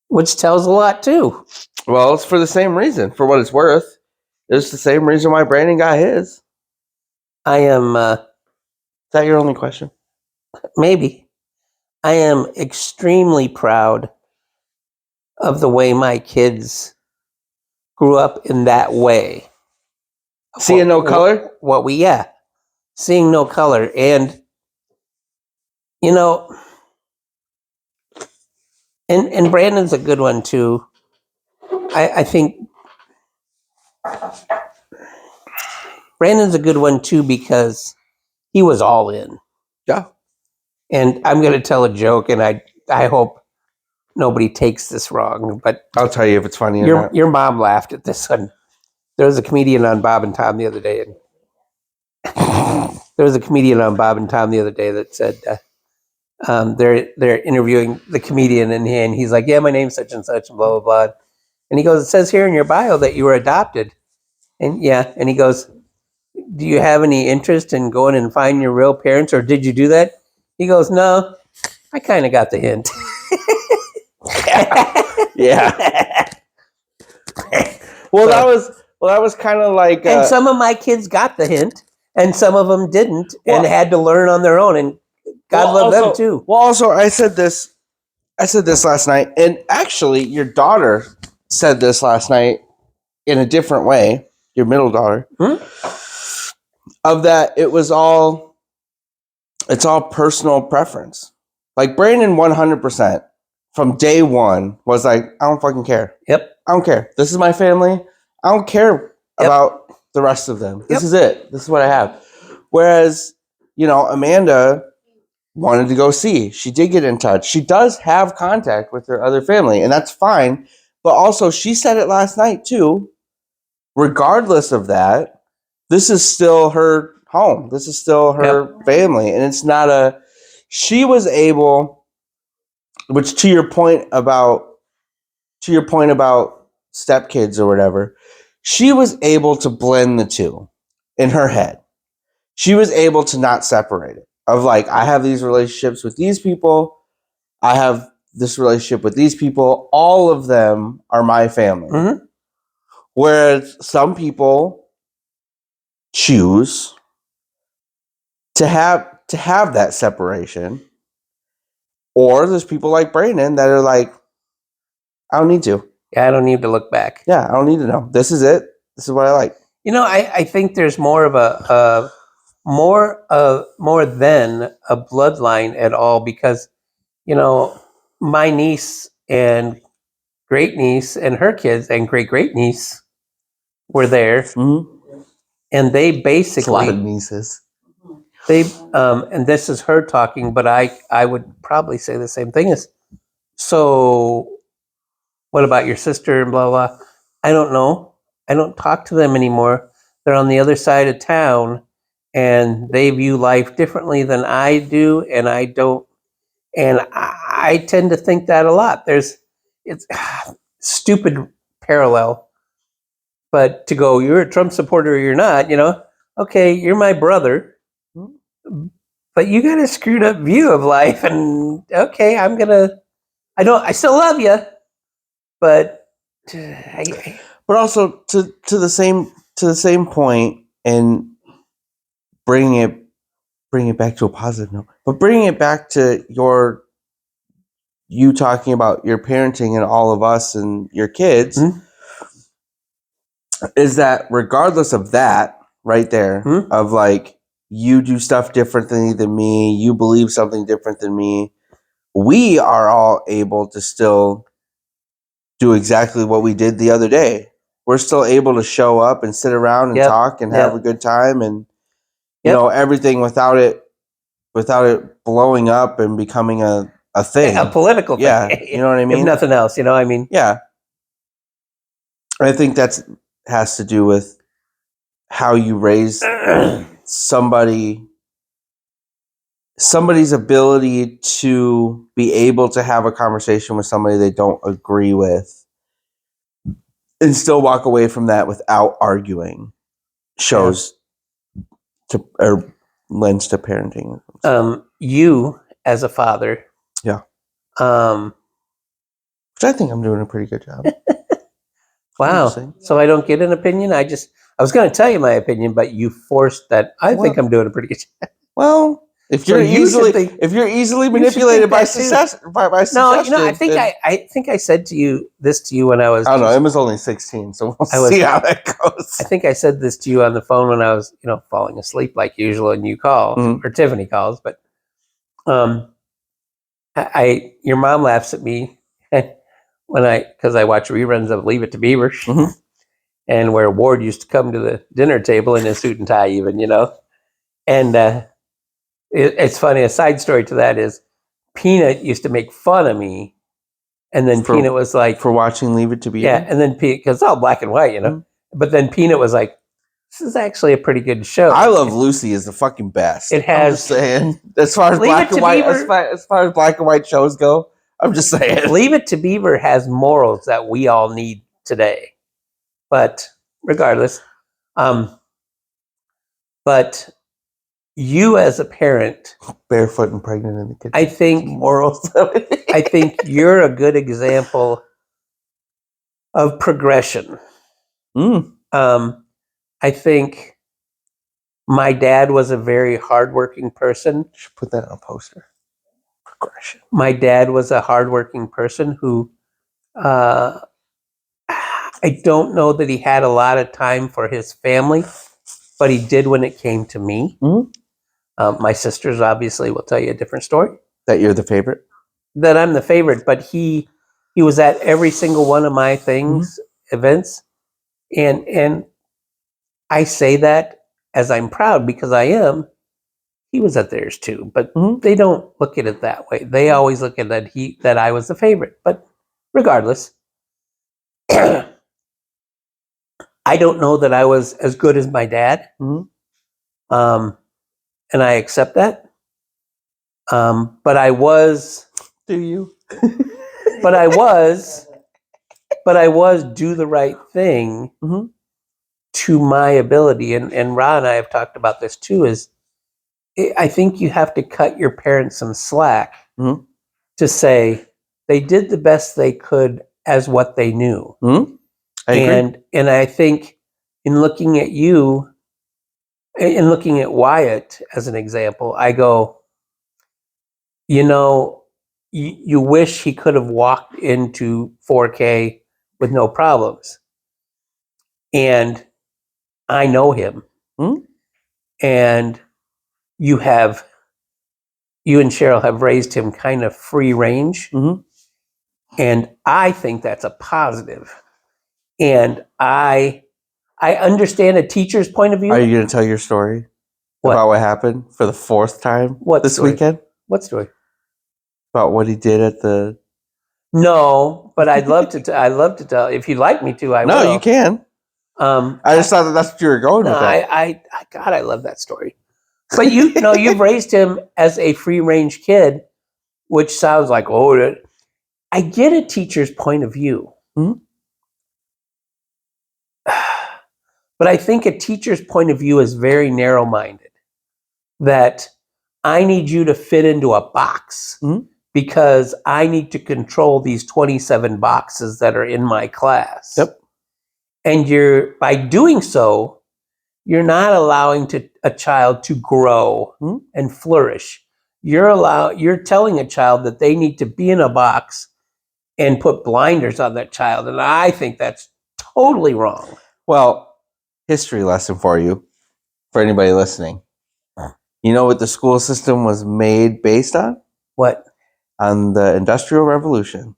[SPEAKER 2] Which tells a lot too.
[SPEAKER 1] Well, it's for the same reason. For what it's worth, it's the same reason why Brandon got his.
[SPEAKER 2] I am.
[SPEAKER 1] Is that your only question?
[SPEAKER 2] Maybe. I am extremely proud of the way my kids grew up in that way.
[SPEAKER 1] Seeing no color?
[SPEAKER 2] Seeing no color. And, you know, and Brandon's a good one too. I think Brandon's a good one too because he was all in.
[SPEAKER 1] Yeah.
[SPEAKER 2] And I'm going to tell a joke, and I hope nobody takes this wrong, but
[SPEAKER 1] I'll tell you if it's funny or not.
[SPEAKER 2] Your mom laughed at this one. There was a comedian on Bob and Tom the other day, and that said, they're interviewing the comedian, and he's like, yeah, my name's such and such, and blah blah blah. And he goes, it says here in your bio that you were adopted. And yeah, and he goes, do you have any interest in going and finding your real parents, or did you do that? He goes, no, I kind of got the hint.
[SPEAKER 1] Yeah. Well, that was kind of like,
[SPEAKER 2] And some of my kids got the hint, and some of them didn't, and
[SPEAKER 1] Well-
[SPEAKER 2] had to learn on their own. And God love them too.
[SPEAKER 1] Well, also, I said this last night, and actually, your daughter said this last night in a different way. Your middle daughter, of that, it's all personal preference. Like Brandon, 100% from day one was like, I don't fucking care.
[SPEAKER 2] Yep.
[SPEAKER 1] I don't care. This is my family. I don't care about the rest of them. This is it. This is what I have. Whereas, Amanda wanted to go see. She did get in touch. She does have contact with her other family, and that's fine. But also, she said it last night too. Regardless of that, this is still her home. This is still her family, and it's not she was able, which to your point about stepkids or whatever, she was able to blend the two in her head. She was able to not separate it. Of like, I have these relationships with these people. I have this relationship with these people. All of them are my family.
[SPEAKER 2] Mm-hmm.
[SPEAKER 1] Whereas some people choose to have that separation. Or there's people like Brandon that are like, I don't need to.
[SPEAKER 2] Yeah, I don't need to look back.
[SPEAKER 1] Yeah, I don't need to know. This is it. This is what I like.
[SPEAKER 2] I think there's more of more than a bloodline at all, because my niece and great niece and her kids and great niece were there,
[SPEAKER 1] Mm-hmm.
[SPEAKER 2] and they
[SPEAKER 1] It's a lot
[SPEAKER 2] basically
[SPEAKER 1] of nieces.
[SPEAKER 2] and this is her talking, but I would probably say the same thing as, so what about your sister and blah blah. I don't know. I don't talk to them anymore. They're on the other side of town, and they view life differently than I do, and I don't. And I tend to think that a lot. It's stupid parallel, but to go, you're a Trump supporter or you're not, okay, you're my brother, but you got a screwed up view of life, and okay, I still love you, but
[SPEAKER 1] But also to the same point, and bringing it back to a positive note, but bringing it back to you talking about your parenting and all of us and your kids, is that regardless of that right there, of like, you do stuff differently than me, you believe something different than me, we are all able to still do exactly what we did the other day. We're still able to show up and sit around and talk and have a good time, and everything without it blowing up and becoming a thing,
[SPEAKER 2] a political thing.
[SPEAKER 1] Yeah, you know what I mean?
[SPEAKER 2] If nothing else,
[SPEAKER 1] Yeah. I think that has to do with how you raise somebody's ability to be able to have a conversation with somebody they don't agree with and still walk away from that without arguing, shows to, or lends to parenting.
[SPEAKER 2] You as a father,
[SPEAKER 1] Yeah. Which I think I'm doing a pretty good job.
[SPEAKER 2] Wow.
[SPEAKER 1] Interesting.
[SPEAKER 2] So I don't get an opinion. I was going to tell you my opinion, but you forced that. I think I'm doing a pretty good job.
[SPEAKER 1] Well, if
[SPEAKER 2] So
[SPEAKER 1] you're
[SPEAKER 2] you should
[SPEAKER 1] easily
[SPEAKER 2] should
[SPEAKER 1] manipulated
[SPEAKER 2] think
[SPEAKER 1] by
[SPEAKER 2] that too.
[SPEAKER 1] success, by
[SPEAKER 2] No,
[SPEAKER 1] suggestion,
[SPEAKER 2] I think
[SPEAKER 1] then-
[SPEAKER 2] I think I said this to you when I was.
[SPEAKER 1] I don't know. Emma's only 16, so we'll see how that goes.
[SPEAKER 2] I think I said this to you on the phone when I was, falling asleep like usual, and you call or Tiffany calls. But, your mom laughs at me because I watch reruns of Leave It to Beaver, and where Ward used to come to the dinner table in his suit and tie, even, and it's funny. A side story to that is Peanut used to make fun of me, and then Peanut was like,
[SPEAKER 1] for watching Leave It to Beaver.
[SPEAKER 2] yeah, and then Peanut, because it's all black and white, But then Peanut was like, This is actually a pretty good show.
[SPEAKER 1] I Love Lucy is the fucking best.
[SPEAKER 2] It has-
[SPEAKER 1] I'm just saying. As far as
[SPEAKER 2] Leave
[SPEAKER 1] black
[SPEAKER 2] It
[SPEAKER 1] and
[SPEAKER 2] to
[SPEAKER 1] white,
[SPEAKER 2] Beaver-
[SPEAKER 1] as far as black and white shows go, I'm just saying.
[SPEAKER 2] Leave It to Beaver has morals that we all need today. But regardless, but you as a parent,
[SPEAKER 1] Barefoot and pregnant in the kitchen.
[SPEAKER 2] I think
[SPEAKER 1] Morals.
[SPEAKER 2] I think you're a good example of progression.
[SPEAKER 1] Mm.
[SPEAKER 2] I think my dad was a very hardworking person.
[SPEAKER 1] Should put that on a poster. Progression.
[SPEAKER 2] My dad was a hardworking person who I don't know that he had a lot of time for his family, but he did when it came to me.
[SPEAKER 1] Mhm.
[SPEAKER 2] My sisters obviously will tell you a different story.
[SPEAKER 1] That you're the favorite?
[SPEAKER 2] That I'm the favorite, but he was at every single one of my things, events, and I say that as I'm proud because I am. He was at theirs too, but they don't look at it that way. They always look at that I was the favorite. But regardless, I don't know that I was as good as my dad,
[SPEAKER 1] Mhm.
[SPEAKER 2] and I accept that. But I was.
[SPEAKER 1] Do you?
[SPEAKER 2] But I was do the right thing
[SPEAKER 1] Mhm.
[SPEAKER 2] to my ability. And Ra and I have talked about this too, is I think you have to cut your parents some slack
[SPEAKER 1] Mhm.
[SPEAKER 2] to say they did the best they could as what they knew.
[SPEAKER 1] I agree.
[SPEAKER 2] And I think in looking at you and looking at Wyatt as an example, I go, you wish he could have walked into 4K with no problems. And I know him. And you and Cheryl have raised him kind of free range. And I think that's a positive. And I understand a teacher's point of view.
[SPEAKER 1] Are you going to tell your story about what happened for the fourth time this
[SPEAKER 2] story?
[SPEAKER 1] weekend?
[SPEAKER 2] What story?
[SPEAKER 1] About what he did at the...
[SPEAKER 2] No, but I'd love to. I'd love to tell. If you'd like me to, I will.
[SPEAKER 1] No, you can. I just thought that's what you were going with.
[SPEAKER 2] God, I love that story. But you've raised him as a free range kid, which sounds like, I get a teacher's point of view. But I think a teacher's point of view is very narrow minded. That I need you to fit into a box because I need to control these 27 boxes that are in my class.
[SPEAKER 1] Yep.
[SPEAKER 2] And by doing so, you're not allowing a child to grow and flourish. You're telling a child that they need to be in a box and put blinders on that child. And I think that's totally wrong.
[SPEAKER 1] Well, history lesson for you, for anybody listening. You know what the school system was made based on?
[SPEAKER 2] What?
[SPEAKER 1] On the Industrial Revolution.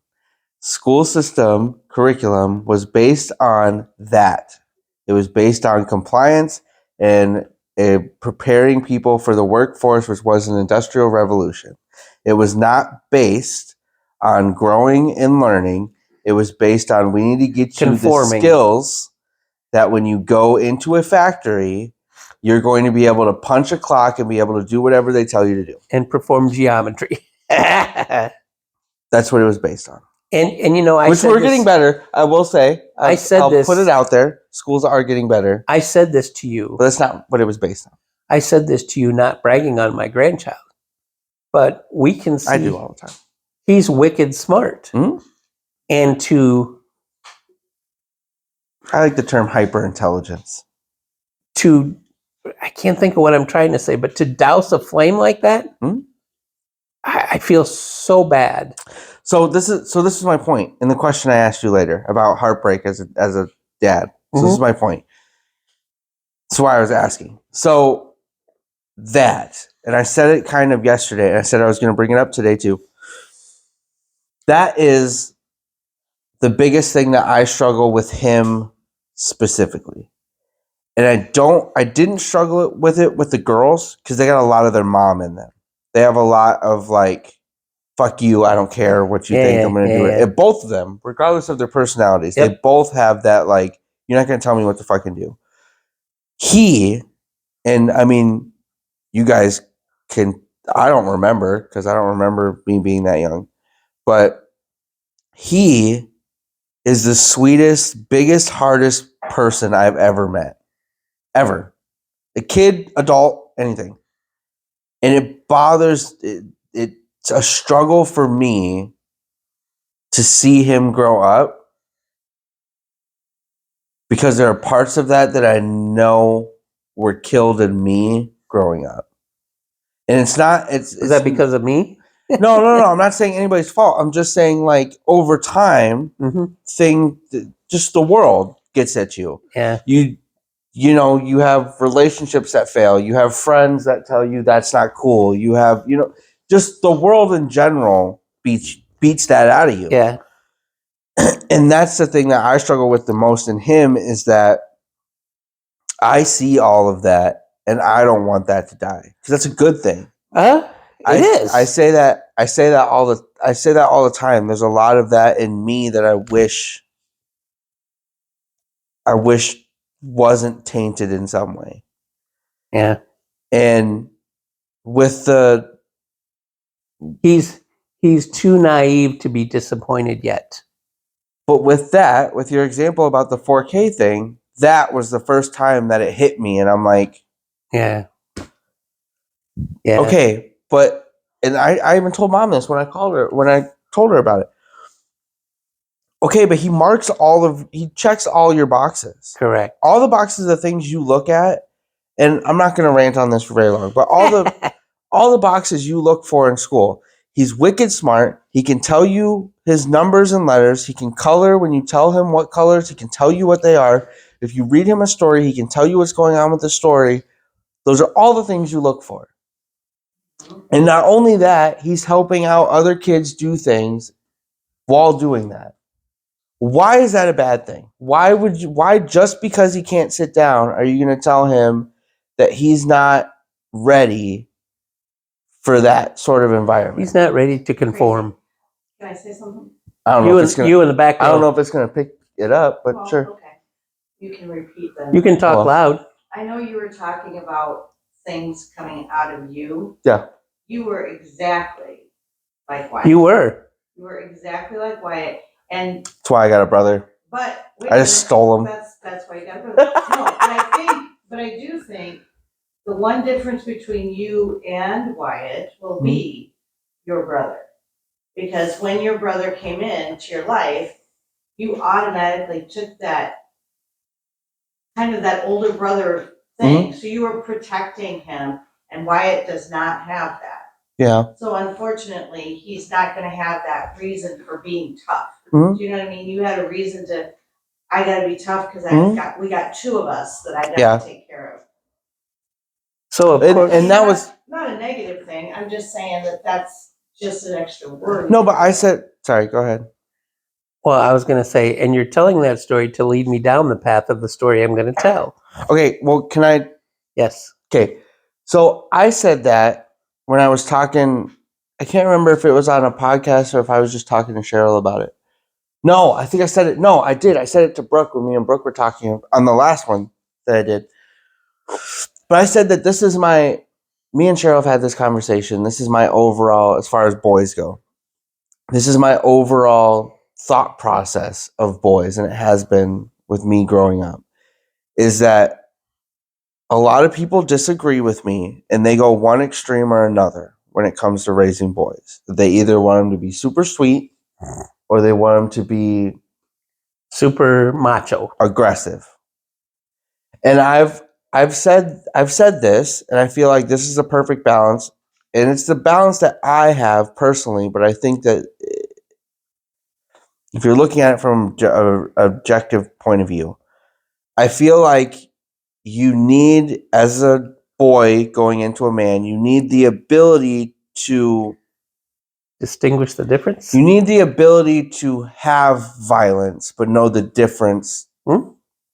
[SPEAKER 1] School system curriculum was based on that. It was based on compliance and preparing people for the workforce, which was an industrial revolution. It was not based on growing and learning. It was based on we need to get you the skills that when you go into a factory, you're going to be able to punch a clock and be able to do whatever they tell you to do.
[SPEAKER 2] And perform geometry.
[SPEAKER 1] That's what it was based on.
[SPEAKER 2] And
[SPEAKER 1] which we're getting better, I will say. I'll put it out there. Schools are getting better.
[SPEAKER 2] I said this to you.
[SPEAKER 1] But that's not what it was based on.
[SPEAKER 2] I said this to you not bragging on my grandchild. But we can see.
[SPEAKER 1] I do all the time.
[SPEAKER 2] He's wicked smart. And
[SPEAKER 1] I like the term hyper-intelligence.
[SPEAKER 2] I can't think of what I'm trying to say, but to douse a flame like that, I feel so bad. So this is my point in the question I asked you later about heartbreak as a dad. So this is my point. That's why I was asking. So that, and I said it kind of yesterday, and I said I was going to bring it up today too. That is the biggest thing that I struggle with him specifically. And I didn't struggle with it with the girls because they got a lot of their mom in them. They have a lot of like, fuck you, I don't care what you think, I'm going to do it. And both of them, regardless of their personalities, they both have that like, you're not going to tell me what to fucking do.
[SPEAKER 1] he, and I mean, you guys can, I don't remember because I don't remember me being that young, but he is the sweetest, biggest, hardest person I've ever met. Ever. A kid, adult, anything. And it bothers, it's a struggle for me to see him grow up because there are parts of that I know were killed in me growing up. And it's not, it's
[SPEAKER 2] Is that because of me?
[SPEAKER 1] no, I'm not saying anybody's fault. I'm just saying, like, over time, just the world gets at you.
[SPEAKER 2] Yeah.
[SPEAKER 1] You know, you have relationships that fail. You have friends that tell you that's not cool. You have, just the world in general beats that out of you.
[SPEAKER 2] Yeah.
[SPEAKER 1] And that's the thing that I struggle with the most in him is that I see all of that and I don't want that to die because that's a good thing.
[SPEAKER 2] It is.
[SPEAKER 1] I say that all the time. There's a lot of that in me that I wish wasn't tainted in some way.
[SPEAKER 2] Yeah.
[SPEAKER 1] And with the
[SPEAKER 2] He's too naive to be disappointed yet.
[SPEAKER 1] but with your example about the 4K thing, that was the first time that it hit me and I'm like,
[SPEAKER 2] Yeah. Yeah.
[SPEAKER 1] okay, but and I even told mom this when I told her about it. Okay, but he checks all your boxes.
[SPEAKER 2] Correct.
[SPEAKER 1] All the boxes of things you look at, and I'm not going to rant on this for very long, but all the boxes you look for in school. He's wicked smart. He can tell you his numbers and letters. He can color when you tell him what colors. He can tell you what they are. If you read him a story, he can tell you what's going on with the story. Those are all the things you look for. And not only that, he's helping out other kids do things while doing that. Why is that a bad thing? Why just because he can't sit down are you going to tell him that he's not ready for that sort of environment?
[SPEAKER 2] He's not ready to conform.
[SPEAKER 3] Can I say something?
[SPEAKER 1] I don't know if it's going
[SPEAKER 2] you in the back.
[SPEAKER 1] I don't know if it's going to pick it up, but
[SPEAKER 3] Well,
[SPEAKER 1] sure.
[SPEAKER 3] Okay. You can repeat them.
[SPEAKER 2] You can talk loud.
[SPEAKER 3] I know you were talking about things coming out of you.
[SPEAKER 1] Yeah.
[SPEAKER 3] You were exactly like Wyatt.
[SPEAKER 2] You were.
[SPEAKER 3] You were exactly like Wyatt. And
[SPEAKER 1] That's why I got a brother.
[SPEAKER 3] but wait
[SPEAKER 1] I
[SPEAKER 3] a
[SPEAKER 1] just
[SPEAKER 3] minute.
[SPEAKER 1] stole him.
[SPEAKER 3] That's why you got a brother. No, but I do think the one difference between you and Wyatt will be your brother. Because when your brother came into your life, you automatically took that kind of that older brother thing. So you were protecting him, and Wyatt does not have that.
[SPEAKER 1] Yeah.
[SPEAKER 3] So unfortunately, he's not going to have that reason for being tough.
[SPEAKER 1] Mhm.
[SPEAKER 3] Do you know what I mean? You had a reason to, I got to be tough because we got two of us that I got to take care of.
[SPEAKER 2] So of course,
[SPEAKER 1] and that was
[SPEAKER 3] not a negative thing. I'm just saying that that's just an extra word.
[SPEAKER 1] no, but I said sorry. Go ahead.
[SPEAKER 2] well, I was going to say, and you're telling that story to lead me down the path of the story I'm going to tell.
[SPEAKER 1] Okay. Well, can I?
[SPEAKER 2] Yes.
[SPEAKER 1] Okay. So I said that when I was talking. I can't remember if it was on a podcast or if I was just talking to Cheryl about it. No, I think I said it. No, I did. I said it to Brooke when me and Brooke were talking on the last one that I did. But I said that me and Cheryl have had this conversation. This is my overall, as far as boys go, this is my overall thought process of boys, and it has been with me growing up, is that a lot of people disagree with me and they go one extreme or another when it comes to raising boys. They either want them to be super sweet or they want them to be
[SPEAKER 2] Super macho.
[SPEAKER 1] aggressive. And I've said this, and I feel like this is a perfect balance, and it's the balance that I have personally. But I think that if you're looking at it from an objective point of view, I feel like you need, as a boy going into a man, you need the ability to
[SPEAKER 2] Distinguish the difference.
[SPEAKER 1] You need the ability to have violence, but know the difference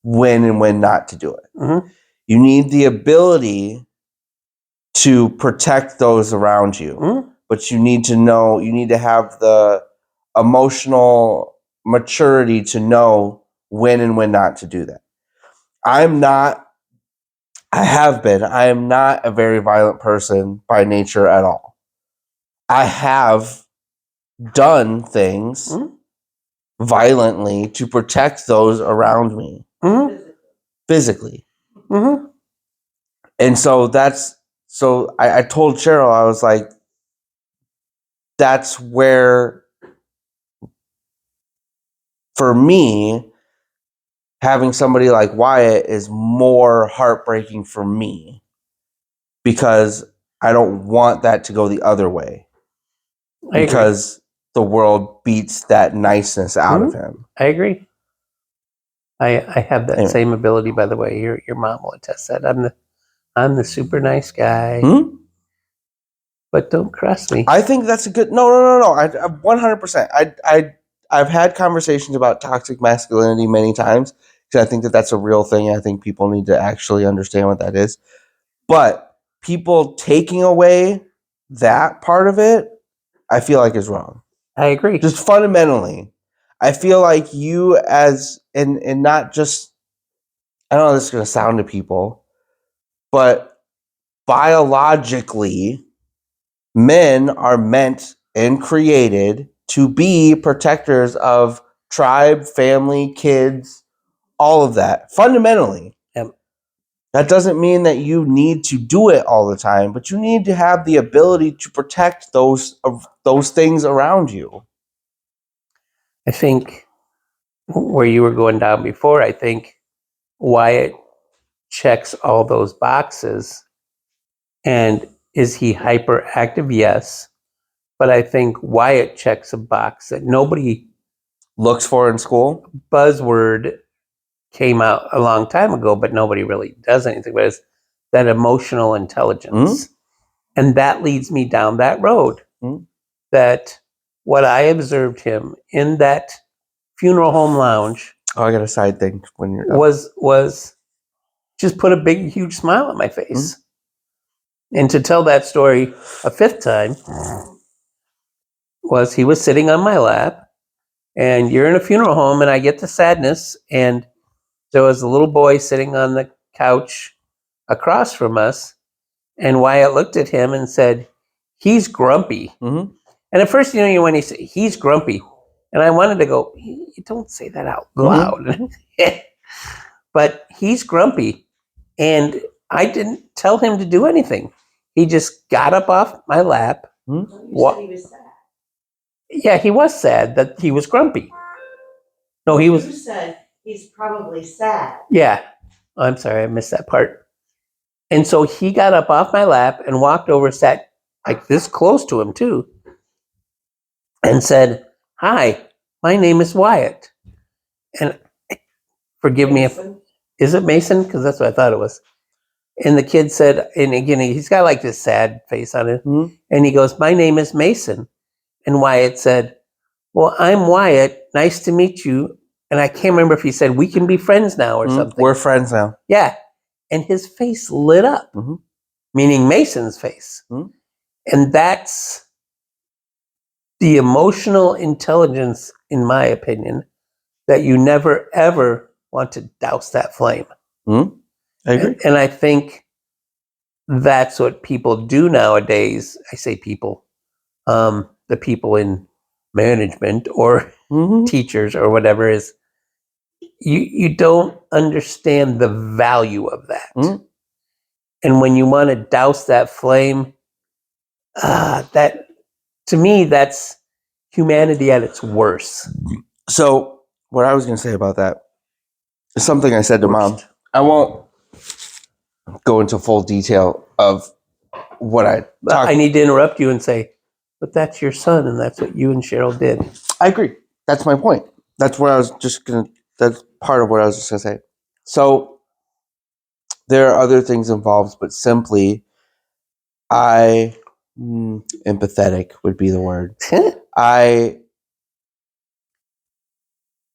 [SPEAKER 1] when and when not to do it.
[SPEAKER 2] Mm-hmm.
[SPEAKER 1] You need the ability to protect those around you, but you need to have the emotional maturity to know when and when not to do that. I'm not I have been. I am not a very violent person by nature at all. I have done things
[SPEAKER 2] Mhm.
[SPEAKER 1] violently to protect those around me
[SPEAKER 2] Mm-hmm.
[SPEAKER 1] physically.
[SPEAKER 2] Mm-hmm.
[SPEAKER 1] And so I told Cheryl, I was like, that's where, for me, having somebody like Wyatt is more heartbreaking for me because I don't want that to go the other way.
[SPEAKER 2] I agree.
[SPEAKER 1] Because the world beats that niceness out of him.
[SPEAKER 2] I agree. I have that
[SPEAKER 1] Anyway.
[SPEAKER 2] same ability, by the way. Your mom will attest that. I'm the super nice guy, but don't cross me.
[SPEAKER 1] I think that's a good. No. I 100%. I've had conversations about toxic masculinity many times because I think that that's a real thing. I think people need to actually understand what that is. But people taking away that part of it, I feel like is wrong.
[SPEAKER 2] I agree.
[SPEAKER 1] Just fundamentally, I feel like you as and not just. I don't know how this is going to sound to people, but biologically, men are meant and created to be protectors of tribe, family, kids, all of that. Fundamentally.
[SPEAKER 2] Yep.
[SPEAKER 1] That doesn't mean that you need to do it all the time, but you need to have the ability to protect those things around you.
[SPEAKER 2] I think where you were going down before, I think Wyatt checks all those boxes. And is he hyperactive? Yes. But I think Wyatt checks a box that nobody,
[SPEAKER 1] Looks for in school?
[SPEAKER 2] buzzword came out a long time ago, but nobody really does anything with it, is that emotional intelligence. And that leads me down that road. That what I observed him in that funeral home lounge
[SPEAKER 1] Oh, I got a side thing when you're done.
[SPEAKER 2] was just put a big, huge smile on my face. And to tell that story a fifth time was he was sitting on my lap, and you're in a funeral home, and I get the sadness, and there was a little boy sitting on the couch across from us, and Wyatt looked at him and said, "He's grumpy."
[SPEAKER 1] Mm-hmm.
[SPEAKER 2] And at first, when he said, "He's grumpy," and I wanted to go, "You don't say that out loud." But he's grumpy. And I didn't tell him to do anything. He just got up off my lap.
[SPEAKER 3] You said he was sad.
[SPEAKER 2] Yeah, he was sad that he was grumpy. No, he was.
[SPEAKER 3] You said he's probably sad.
[SPEAKER 2] Yeah. I'm sorry, I missed that part. And so he got up off my lap and walked over, sat like this close to him too, and said, "Hi, my name is Wyatt." And forgive me if, is it Mason? Because that's what I thought it was. And the kid said, and again, he's got like this sad face on it. And he goes, "My name is Mason." And Wyatt said, "Well, I'm Wyatt. Nice to meet you." And I can't remember if he said, "We can be friends now," or something.
[SPEAKER 1] We're friends now.
[SPEAKER 2] Yeah. And his face lit up, meaning Mason's face. And that's the emotional intelligence, in my opinion, that you never, ever want to douse that flame.
[SPEAKER 1] I agree.
[SPEAKER 2] And I think that's what people do nowadays. I say people, the people in management or teachers or whatever, is you don't understand the value of that. And when you want to douse that flame, that, to me, that's humanity at its worst.
[SPEAKER 1] So what I was going to say about that is something I said to Mom. I won't go into full detail of what I talked.
[SPEAKER 2] I need to interrupt you and say, but that's your son, and that's what you and Cheryl did.
[SPEAKER 1] I agree. That's my point. That's what I was just going to, that's part of what I was just going to say. So there are other things involved, but simply empathetic would be the word. I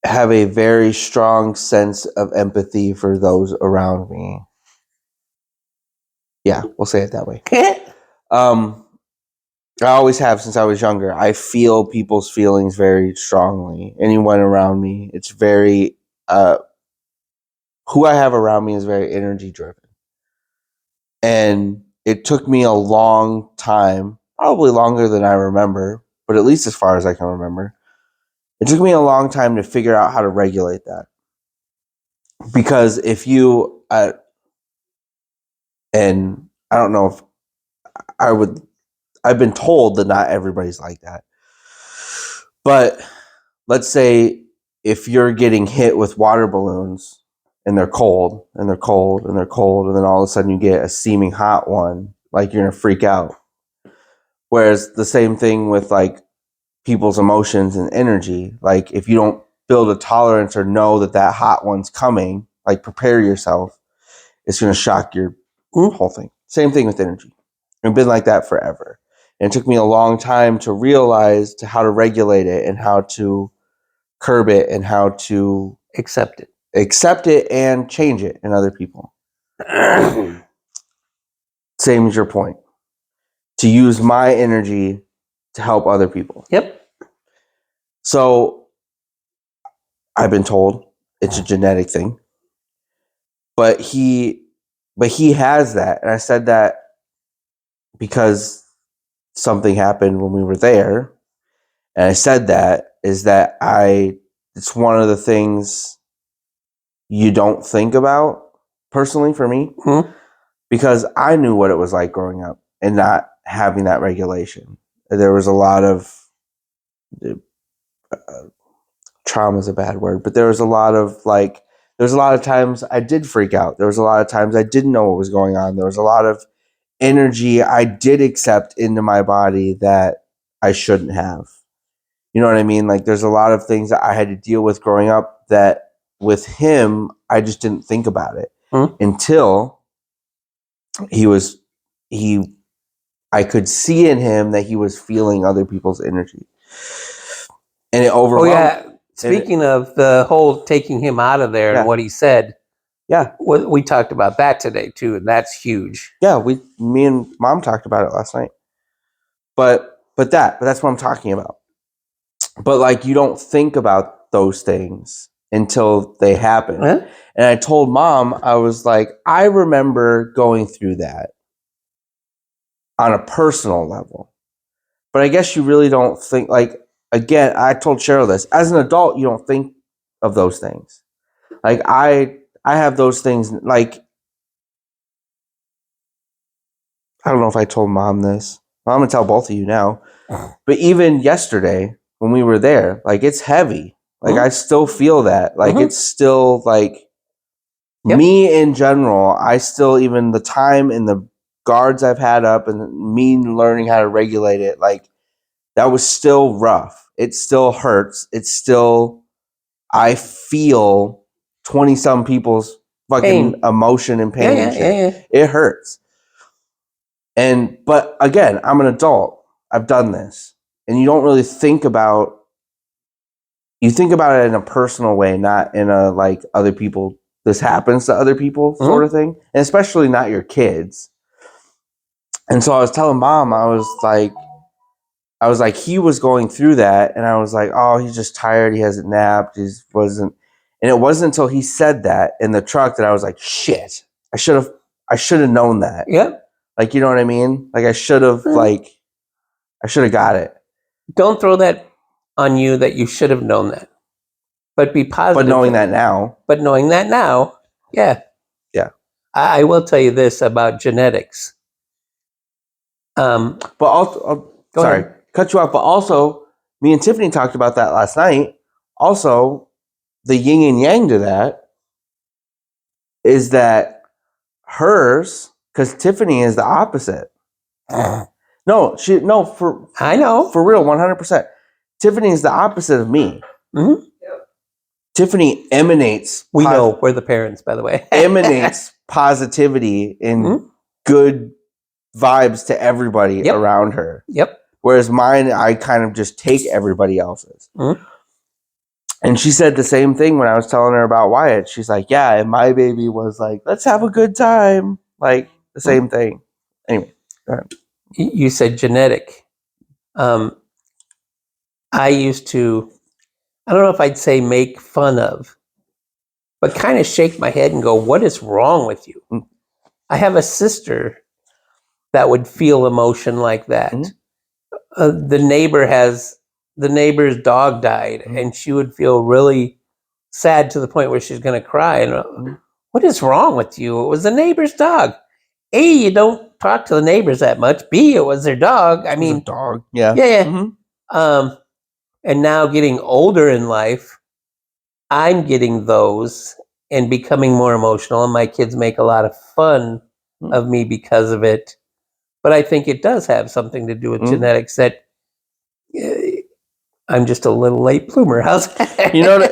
[SPEAKER 1] have a very strong sense of empathy for those around me. Yeah, we'll say it that way. I always have since I was younger. I feel people's feelings very strongly. Anyone around me, it's very who I have around me is very energy driven. And it took me a long time, probably longer than I remember, but at least as far as I can remember, it took me a long time to figure out how to regulate that. Because if you, and I don't know if I've been told that not everybody's like that. But let's say if you're getting hit with water balloons and they're cold and they're cold and they're cold, and then all of a sudden you get a steaming hot one, like you're going to freak out. Whereas the same thing with like people's emotions and energy, like if you don't build a tolerance or know that that hot one's coming, like prepare yourself, it's going to shock your whole thing. Same thing with energy. I've been like that forever. And it took me a long time to realize to how to regulate it and how to curb it and how to
[SPEAKER 2] Accept
[SPEAKER 1] accept it and change it in other people.
[SPEAKER 2] it.
[SPEAKER 1] Same as your point. To use my energy to help other people.
[SPEAKER 2] Yep.
[SPEAKER 1] So I've been told it's a genetic thing. But he has that. And I said that because something happened when we were there. And I said that is that it's one of the things you don't think about personally for me, because I knew what it was like growing up and not having that regulation. There was a lot of trauma is a bad word, but there was a lot of times I did freak out. There was a lot of times I didn't know what was going on. There was a lot of energy I did accept into my body that I shouldn't have. You know what I mean? Like there's a lot of things that I had to deal with growing up that with him, I just didn't think about it until I could see in him that he was feeling other people's energy. And it overwhelmed.
[SPEAKER 2] Oh, yeah. Speaking of the whole taking him out of there and what he said, we talked about that today too, and that's huge.
[SPEAKER 1] Yeah, me and Mom talked about it last night. But that's what I'm talking about. But like you don't think about those things until they happen. And I told Mom, I was like, I remember going through that on a personal level. But I guess you really don't think, like, again, I told Cheryl this. As an adult, you don't think of those things. Like I have those things, like, I don't know if I told Mom this. Well, I'm going to tell both of you now. But even yesterday when we were there, like it's heavy. Like I still feel that. Like it's still like me in general. I still, even the time and the guards I've had up and me learning how to regulate it, like that was still rough. It still hurts. It's still, I feel 20 some people's fucking emotion and pain and shit. It hurts. But again, I'm an adult. I've done this. And you don't really think about, you think about it in a personal way, not in a like other people, this happens to other people sort of thing. And especially not your kids. And so I was telling Mom, I was like, he was going through that. And I was like, oh, he's just tired. He hasn't napped. And it wasn't until he said that in the truck that I was like, shit, I should have known that.
[SPEAKER 2] Yeah.
[SPEAKER 1] Like, you know what I mean? Like I should have got it.
[SPEAKER 2] Don't throw that on you that you should have known that. But be positive.
[SPEAKER 1] But knowing that now.
[SPEAKER 2] Yeah.
[SPEAKER 1] Yeah.
[SPEAKER 2] I will tell you this about genetics.
[SPEAKER 1] But also, sorry, cut you off. But also, me and Tiffany talked about that last night. Also, the yin and yang to that is that hers, because Tiffany is the opposite.
[SPEAKER 2] I
[SPEAKER 1] know for real, 100%. Tiffany is the opposite of me.
[SPEAKER 2] Mm-hmm.
[SPEAKER 1] Tiffany emanates.
[SPEAKER 2] We know we're the parents, by the way.
[SPEAKER 1] Emanates positivity and good vibes to everybody around her.
[SPEAKER 2] Yep.
[SPEAKER 1] Whereas mine, I kind of just take everybody else's. And she said the same thing when I was telling her about Wyatt. She's like, yeah, and my baby was like, let's have a good time. Like the same thing. Anyway, go ahead.
[SPEAKER 2] You said genetic. I used to, I don't know if I'd say make fun of, but kind of shake my head and go, what is wrong with you? I have a sister that would feel emotion like that.
[SPEAKER 1] Mhm.
[SPEAKER 2] The neighbor's dog died,
[SPEAKER 1] Mhm.
[SPEAKER 2] and she would feel really sad to the point where she's going to cry. And what is wrong with you? It was the neighbor's dog. A, you don't talk to the neighbors that much. B, it was their dog. I
[SPEAKER 1] It was a
[SPEAKER 2] mean,
[SPEAKER 1] dog. Yeah.
[SPEAKER 2] yeah.
[SPEAKER 1] Mhm.
[SPEAKER 2] And now getting older in life, I'm getting those and becoming more emotional, and my kids make a lot of fun of me because of it. But I think it does have something to do with genetics that I'm just a little late bloomer. How's that?
[SPEAKER 1] You know what?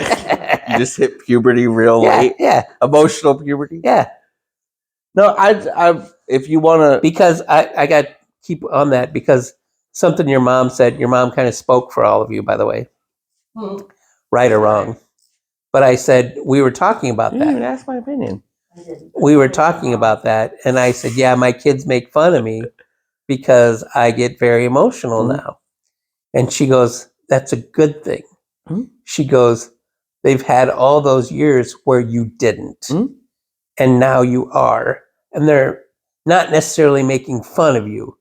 [SPEAKER 1] You just hit puberty real late.
[SPEAKER 2] Yeah.
[SPEAKER 1] Emotional puberty.
[SPEAKER 2] Yeah.
[SPEAKER 1] No, I if you want to,
[SPEAKER 2] Because I got to keep on that because something your mom said, your mom kind of spoke for all of you, by the way, right or wrong. But I said, we were talking about
[SPEAKER 1] you didn't even
[SPEAKER 2] that.
[SPEAKER 1] ask my opinion.
[SPEAKER 2] We were talking about that. And I said, yeah, my kids make fun of me because I get very emotional now. And she goes, that's a good thing. She goes, they've had all those years where you didn't. And now you are. And they're not necessarily making fun of you.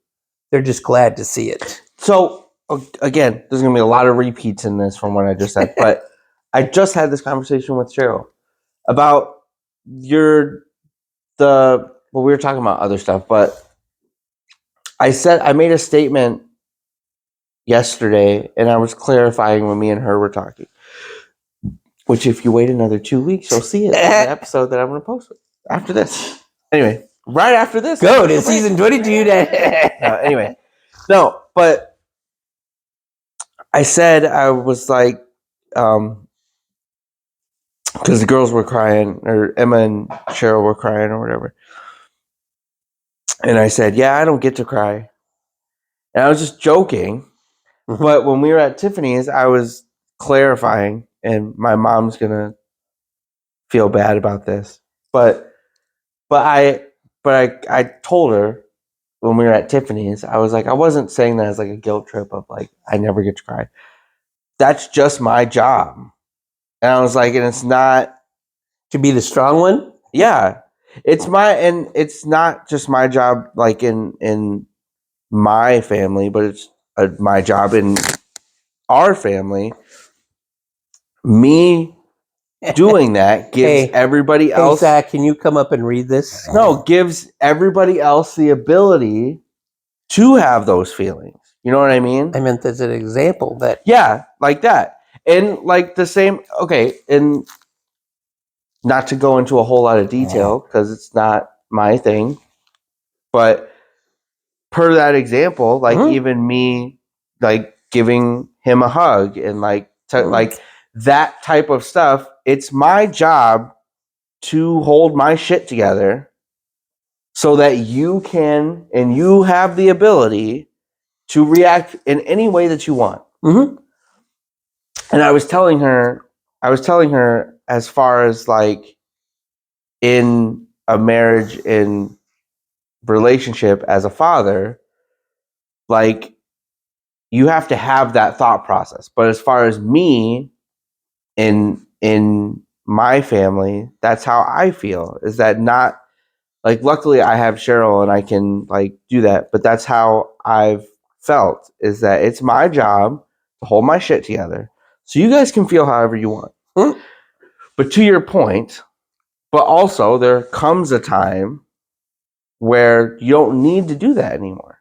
[SPEAKER 2] They're just glad to see it.
[SPEAKER 1] So again, there's gonna be a lot of repeats in this from what I just said, but I just had this conversation with Cheryl about we were talking about other stuff, but I made a statement yesterday and I was clarifying when me and her were talking. Which if you wait another 2 weeks, you'll see it in the episode that I'm gonna post after this. Anyway, right after this.
[SPEAKER 2] Go to season 22.
[SPEAKER 1] Anyway. No, but I said I was like because the girls were crying, or Emma and Cheryl were crying, or whatever. And I said, yeah, I don't get to cry. And I was just joking. But when we were at Tiffany's, I was clarifying, and my mom's going to feel bad about this. But I told her when we were at Tiffany's, I was like, I wasn't saying that as like a guilt trip of like, I never get to cry. That's just my job. And I was like, and it's not
[SPEAKER 2] to be the strong one.
[SPEAKER 1] Yeah, and it's not just my job, like in my family, but it's my job in our family. Me doing that gives everybody else.
[SPEAKER 2] Hey, Zach, can you come up and read this?
[SPEAKER 1] No, gives everybody else the ability to have those feelings. You know what I mean?
[SPEAKER 2] I meant as an example that.
[SPEAKER 1] Yeah, like that, and like the same. Okay, and not to go into a whole lot of detail because it's not my thing, but per that example, like even me, like giving him a hug and like like that type of stuff, it's my job to hold my shit together so that you can and you have the ability to react in any way that you want. And I was telling her as far as like in a marriage and relationship as a father, like you have to have that thought process. But as far as me in my family, that's how I feel. Is that not like luckily I have Cheryl and I can like do that, but that's how I've felt, is that it's my job to hold my shit together. So you guys can feel however you want. But to your point, but also there comes a time where you don't need to do that anymore.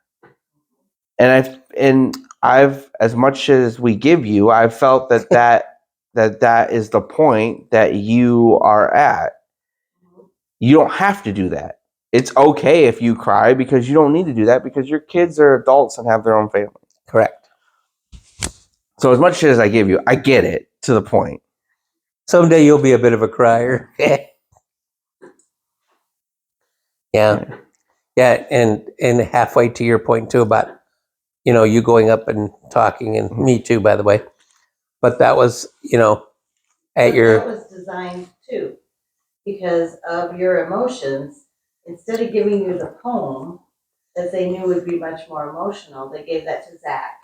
[SPEAKER 1] And I've as much shit as we give you, I've felt that is the point that you are at. You don't have to do that. It's okay if you cry because you don't need to do that because your kids are adults and have their own family.
[SPEAKER 2] Correct.
[SPEAKER 1] So as much shit as I give you, I get it to the point.
[SPEAKER 2] Someday you'll be a bit of a crier. Yeah. And halfway to your point too about, you going up and talking, and me too, by the way. But that was, at your.
[SPEAKER 3] That was designed too, because of your emotions. Instead of giving you the poem that they knew would be much more emotional, they gave that to Zach.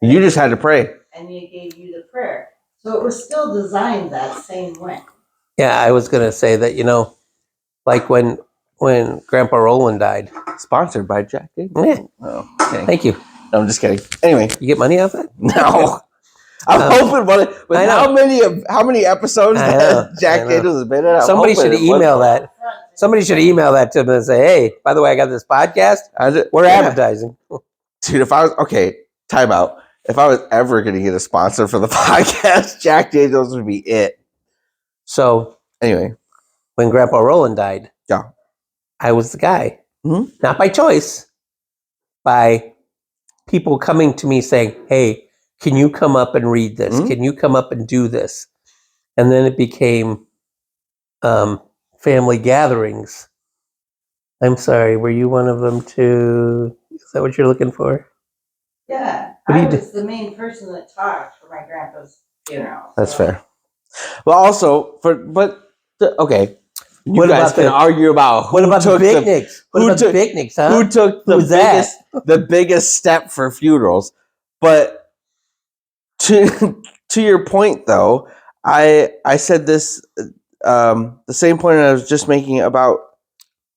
[SPEAKER 1] You just had to pray.
[SPEAKER 3] And he gave you the prayer. So it was still designed that same way.
[SPEAKER 2] Yeah, I was going to say that, like when when Grandpa Roland died.
[SPEAKER 1] Sponsored by Jack Daniels.
[SPEAKER 2] Yeah.
[SPEAKER 1] Oh, okay.
[SPEAKER 2] Thank you.
[SPEAKER 1] No, I'm just kidding. Anyway,
[SPEAKER 2] You get money off that?
[SPEAKER 1] no. I'm hoping with
[SPEAKER 2] I know.
[SPEAKER 1] how many episodes
[SPEAKER 2] I know,
[SPEAKER 1] that Jack
[SPEAKER 2] I know.
[SPEAKER 1] Daniels has been in. I'm
[SPEAKER 2] Somebody
[SPEAKER 1] hoping
[SPEAKER 2] should
[SPEAKER 1] at one
[SPEAKER 2] email
[SPEAKER 1] point-
[SPEAKER 2] that. Somebody should email that to them and say, "Hey, by the way, I got this podcast. We're advertising."
[SPEAKER 1] Dude, if I was time out. If I was ever going to get a sponsor for the podcast, Jack Daniels would be it.
[SPEAKER 2] So
[SPEAKER 1] Anyway,
[SPEAKER 2] when Grandpa Roland died,
[SPEAKER 1] Yeah.
[SPEAKER 2] I was the guy,
[SPEAKER 1] Mhm.
[SPEAKER 2] not by choice, by people coming to me saying, "Hey, can you come up and read this?
[SPEAKER 1] Mhm.
[SPEAKER 2] Can you come up and do this?" And then it became family gatherings. I'm sorry, were you one of them too? Is that what you're looking for?
[SPEAKER 3] Yeah,
[SPEAKER 2] What do
[SPEAKER 3] I
[SPEAKER 2] you do?
[SPEAKER 3] was the main person that talked for my grandpa's funeral.
[SPEAKER 1] that's
[SPEAKER 3] so-
[SPEAKER 1] fair. Well, also okay. You
[SPEAKER 2] What
[SPEAKER 1] guys
[SPEAKER 2] about
[SPEAKER 1] can
[SPEAKER 2] the-
[SPEAKER 1] argue about
[SPEAKER 2] What about the
[SPEAKER 1] took
[SPEAKER 2] picnics? What
[SPEAKER 1] who
[SPEAKER 2] about the
[SPEAKER 1] took-
[SPEAKER 2] picnics, huh?
[SPEAKER 1] who took the
[SPEAKER 2] Who's that?
[SPEAKER 1] biggest step for funerals. But to to your point though, I said this the same point I was just making about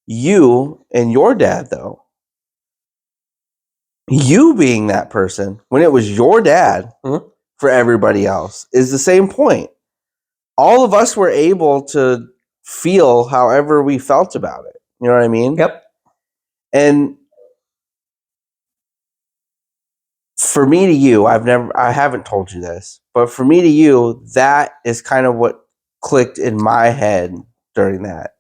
[SPEAKER 1] you and your dad though. You being that person when it was your dad
[SPEAKER 2] Mhm.
[SPEAKER 1] for everybody else is the same point. All of us were able to feel however we felt about it. You know what I mean?
[SPEAKER 2] Yep.
[SPEAKER 1] And for me to you, I haven't told you this, but for me to you, that is kind of what clicked in my head during that.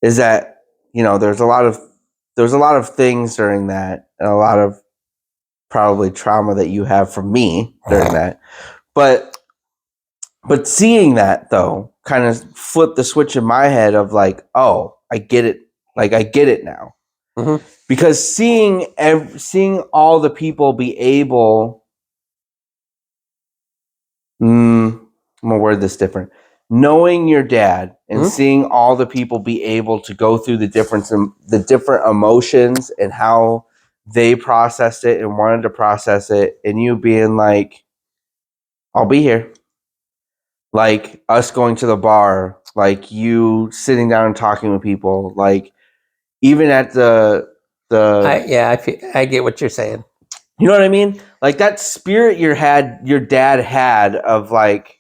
[SPEAKER 1] Is that, there's a lot of things during that, and a lot of probably trauma that you have from me during that. But seeing that though kind of flipped the switch in my head of like, oh, I get it. Like I get it now.
[SPEAKER 2] Mhm.
[SPEAKER 1] Because seeing all the people be able, I'm gonna word this different. Knowing your dad and
[SPEAKER 2] Mhm.
[SPEAKER 1] seeing all the people be able to go through the different emotions and how they processed it and wanted to process it, and you being like, I'll be here. Like us going to the bar, like you sitting down and talking with people, like even at
[SPEAKER 2] I get what you're saying.
[SPEAKER 1] you know what I mean? Like that spirit your dad had of like,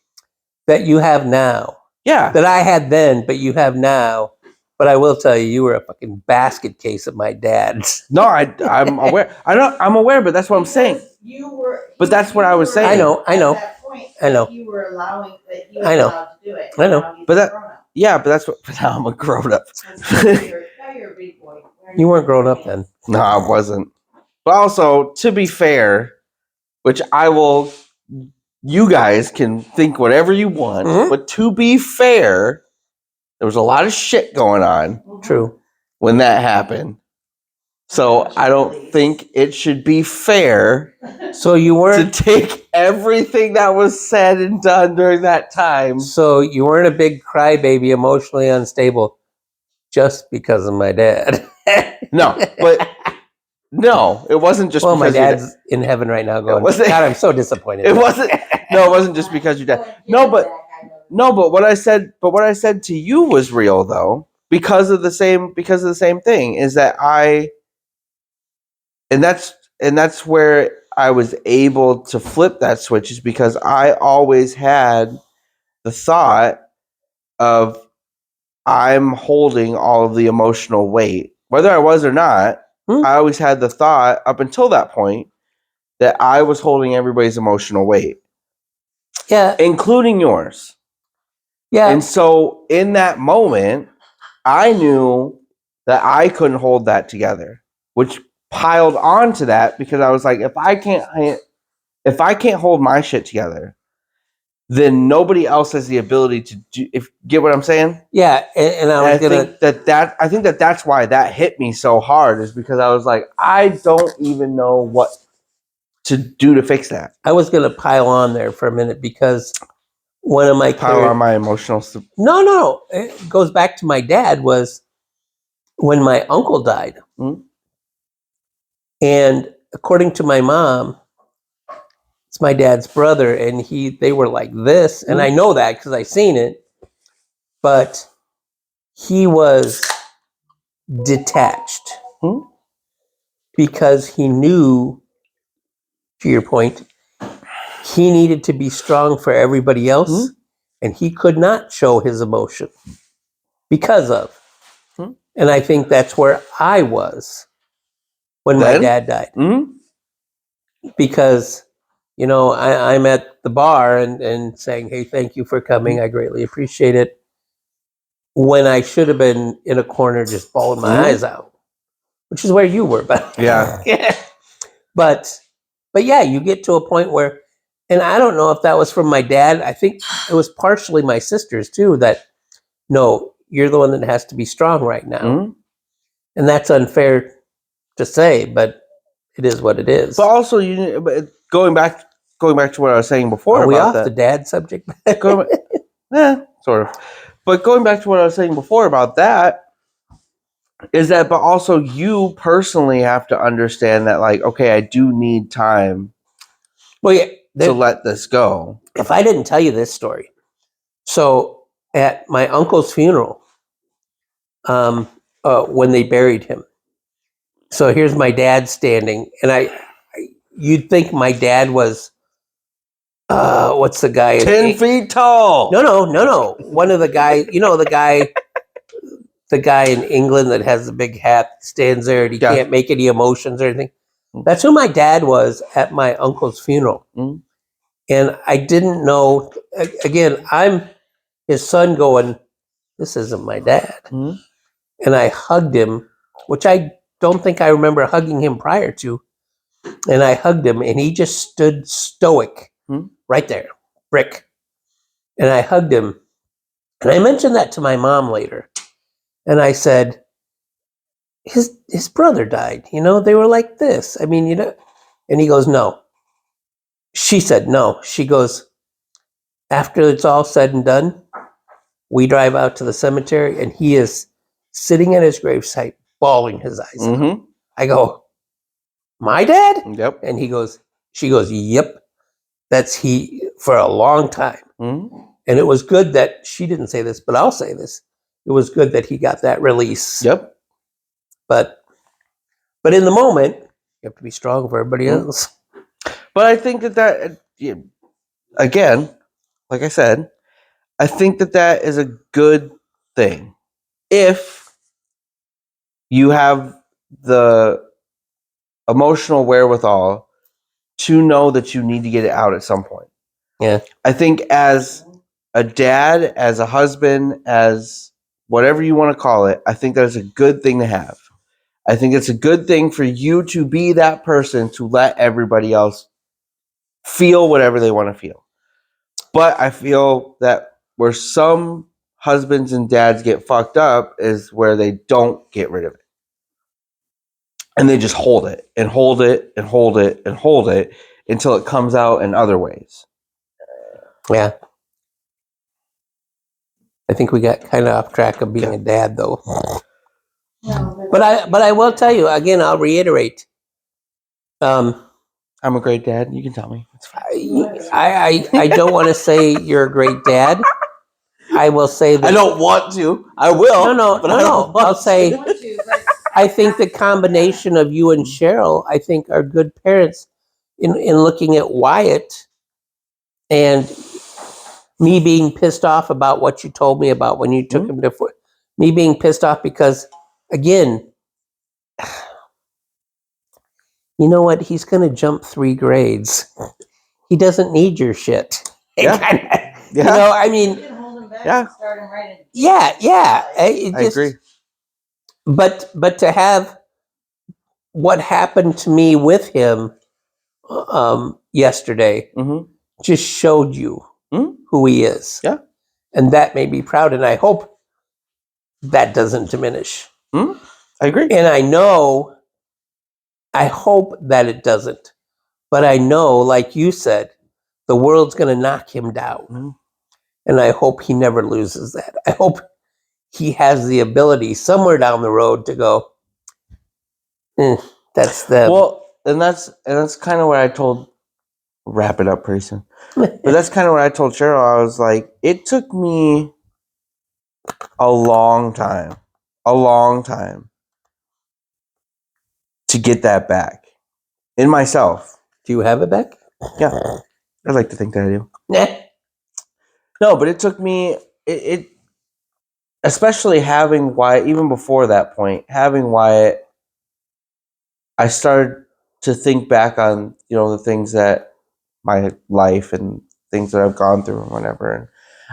[SPEAKER 2] That you have now.
[SPEAKER 1] yeah,
[SPEAKER 2] That I had then, but you have now. But I will tell you, you were a fucking basket case of my dad's.
[SPEAKER 1] no, I'm aware. I'm aware, but that's what I'm saying.
[SPEAKER 3] Because you were.
[SPEAKER 1] But that's what I was saying.
[SPEAKER 2] I know.
[SPEAKER 3] At that point,
[SPEAKER 2] I know.
[SPEAKER 3] You were allowing that he
[SPEAKER 2] I
[SPEAKER 3] was
[SPEAKER 2] know.
[SPEAKER 3] allowed to do it.
[SPEAKER 2] I know.
[SPEAKER 3] Now he's
[SPEAKER 1] But
[SPEAKER 3] a
[SPEAKER 1] that-
[SPEAKER 3] grown-up.
[SPEAKER 1] Yeah, but that's what. But now I'm a grown up.
[SPEAKER 3] Now you're a big boy.
[SPEAKER 2] You weren't grown up then.
[SPEAKER 1] No, I wasn't. But also, to be fair, which I will, you guys can think whatever you want,
[SPEAKER 2] Mhm.
[SPEAKER 1] but to be fair, there was a lot of shit going on
[SPEAKER 3] Mhm.
[SPEAKER 2] True.
[SPEAKER 1] when that happened. So I don't think it should be fair
[SPEAKER 2] So you
[SPEAKER 1] to
[SPEAKER 2] weren't.
[SPEAKER 1] take everything that was said and done during that time.
[SPEAKER 2] So you weren't a big crybaby, emotionally unstable, just because of my dad.
[SPEAKER 1] No, but no, it wasn't just
[SPEAKER 2] Well, my
[SPEAKER 1] because your
[SPEAKER 2] dad's in heaven right now, going,
[SPEAKER 1] wasn't-
[SPEAKER 2] "God, I'm so disappointed."
[SPEAKER 1] It wasn't. No, it wasn't just because your dad. No, but what I said to you was real though, because of the same thing. Is that and that's where I was able to flip that switch, is because I always had the thought of I'm holding all of the emotional weight, whether I was or not.
[SPEAKER 2] Hmm.
[SPEAKER 1] I always had the thought up until that point that I was holding everybody's emotional weight,
[SPEAKER 2] Yeah,
[SPEAKER 1] including yours.
[SPEAKER 2] yeah.
[SPEAKER 1] And so in that moment, I knew that I couldn't hold that together, which piled on to that, because I was like, if I can't hold my shit together, then nobody else has the ability to do. Get what I'm saying?
[SPEAKER 2] Yeah, and I was gonna.
[SPEAKER 1] think that's why that hit me so hard, is because I was like, I don't even know what to do to fix that.
[SPEAKER 2] I was gonna pile on there for a minute because one of my
[SPEAKER 1] Pile on my emotional.
[SPEAKER 2] No, it goes back to my dad. Was when my uncle died,
[SPEAKER 1] Mhm.
[SPEAKER 2] and according to my mom, it's my dad's brother, and they were like this, and I know that because I seen it. But he was detached
[SPEAKER 1] Hmm?
[SPEAKER 2] because he knew, to your point, he needed to be strong for everybody else, and he could not show his emotion because of. And I think that's where I was when my
[SPEAKER 1] Then?
[SPEAKER 2] dad died.
[SPEAKER 1] Mm-hmm.
[SPEAKER 2] Because, I'm at the bar and saying, hey, thank you for coming. I greatly appreciate it. When I should have been in a corner just bawling my eyes out, which is where you were. But
[SPEAKER 1] Yeah.
[SPEAKER 2] But yeah, you get to a point where, and I don't know if that was from my dad. I think it was partially my sisters too, that no, you're the one that has to be strong right now.
[SPEAKER 1] Mm-hmm.
[SPEAKER 2] And that's unfair to say, but it is what it is.
[SPEAKER 1] But also, going back to what I was saying before
[SPEAKER 2] Are we
[SPEAKER 1] about
[SPEAKER 2] off
[SPEAKER 1] that.
[SPEAKER 2] the dad subject?
[SPEAKER 1] Sort of. But going back to what I was saying before about that, is that, but also you personally have to understand that, like, okay, I do need time
[SPEAKER 2] Well, yeah,
[SPEAKER 1] to let this go.
[SPEAKER 2] if I didn't tell you this story, so at my uncle's funeral, when they buried him, so here's my dad standing, and you'd think my dad was, what's the guy?
[SPEAKER 1] 10 feet tall.
[SPEAKER 2] No. One of the guys, the guy in England that has the big hat, stands there and he can't make any emotions or anything. That's who my dad was at my uncle's funeral.
[SPEAKER 1] Mm.
[SPEAKER 2] And I didn't know, again, I'm his son going, this isn't my dad.
[SPEAKER 1] Mm.
[SPEAKER 2] And I hugged him, which I don't think I remember hugging him prior to. And I hugged him and he just stood stoic right there, brick. And I hugged him. And I mentioned that to my mom later. And I said, his brother died. They were like this. I mean, and he goes, no. She said, no. She goes, after it's all said and done, we drive out to the cemetery and he is sitting at his gravesite, bawling his eyes out. I go, my dad?
[SPEAKER 1] Yep.
[SPEAKER 2] And she goes, yep. That's he for a long time. And it was good that she didn't say this, but I'll say this. It was good that he got that release.
[SPEAKER 1] Yep.
[SPEAKER 2] But in the moment, you have to be strong for everybody else.
[SPEAKER 1] But I think that again, like I said, I think that is a good thing if you have the emotional wherewithal to know that you need to get it out at some point.
[SPEAKER 2] Yeah.
[SPEAKER 1] I think as a dad, as a husband, as whatever you want to call it, I think that is a good thing to have. I think it's a good thing for you to be that person to let everybody else feel whatever they want to feel. But I feel that where some husbands and dads get fucked up is where they don't get rid of it. And they just hold it and hold it and hold it and hold it until it comes out in other ways.
[SPEAKER 2] Yeah. I think we got kind of off track of being a dad, though. But I will tell you again. I'll reiterate.
[SPEAKER 1] I'm a great dad. You can tell me. It's fine.
[SPEAKER 2] I don't want to say you're a great dad. I will say that
[SPEAKER 1] I don't want to. I will.
[SPEAKER 2] No. I'll say I think the combination of you and Cheryl, I think, are good parents in looking at Wyatt and me being pissed off about what you told me about when you took him to foot. Me being pissed off because, again, you know what? He's going to jump 3 grades. He doesn't need your shit.
[SPEAKER 1] Yeah.
[SPEAKER 2] You know, I mean,
[SPEAKER 1] yeah.
[SPEAKER 2] Yeah.
[SPEAKER 1] I agree.
[SPEAKER 2] But to have what happened to me with him yesterday just showed you who he is.
[SPEAKER 1] Yeah.
[SPEAKER 2] And that made me proud. And I hope that doesn't diminish.
[SPEAKER 1] I agree.
[SPEAKER 2] And I hope that it doesn't. But I know, like you said, the world's going to knock him down. And I hope he never loses that. I hope he has the ability somewhere down the road to go, that's the...
[SPEAKER 1] Well, and that's kind of what I told, wrap it up pretty soon. But that's kind of what I told Cheryl. I was like, it took me a long time to get that back in myself.
[SPEAKER 2] Do you have it back?
[SPEAKER 1] Yeah, I'd like to think that I do.
[SPEAKER 2] Nah.
[SPEAKER 1] No, but it took me it especially having Wyatt. Even before that point, having Wyatt, I started to think back on the things that my life and things that I've gone through and whatever. And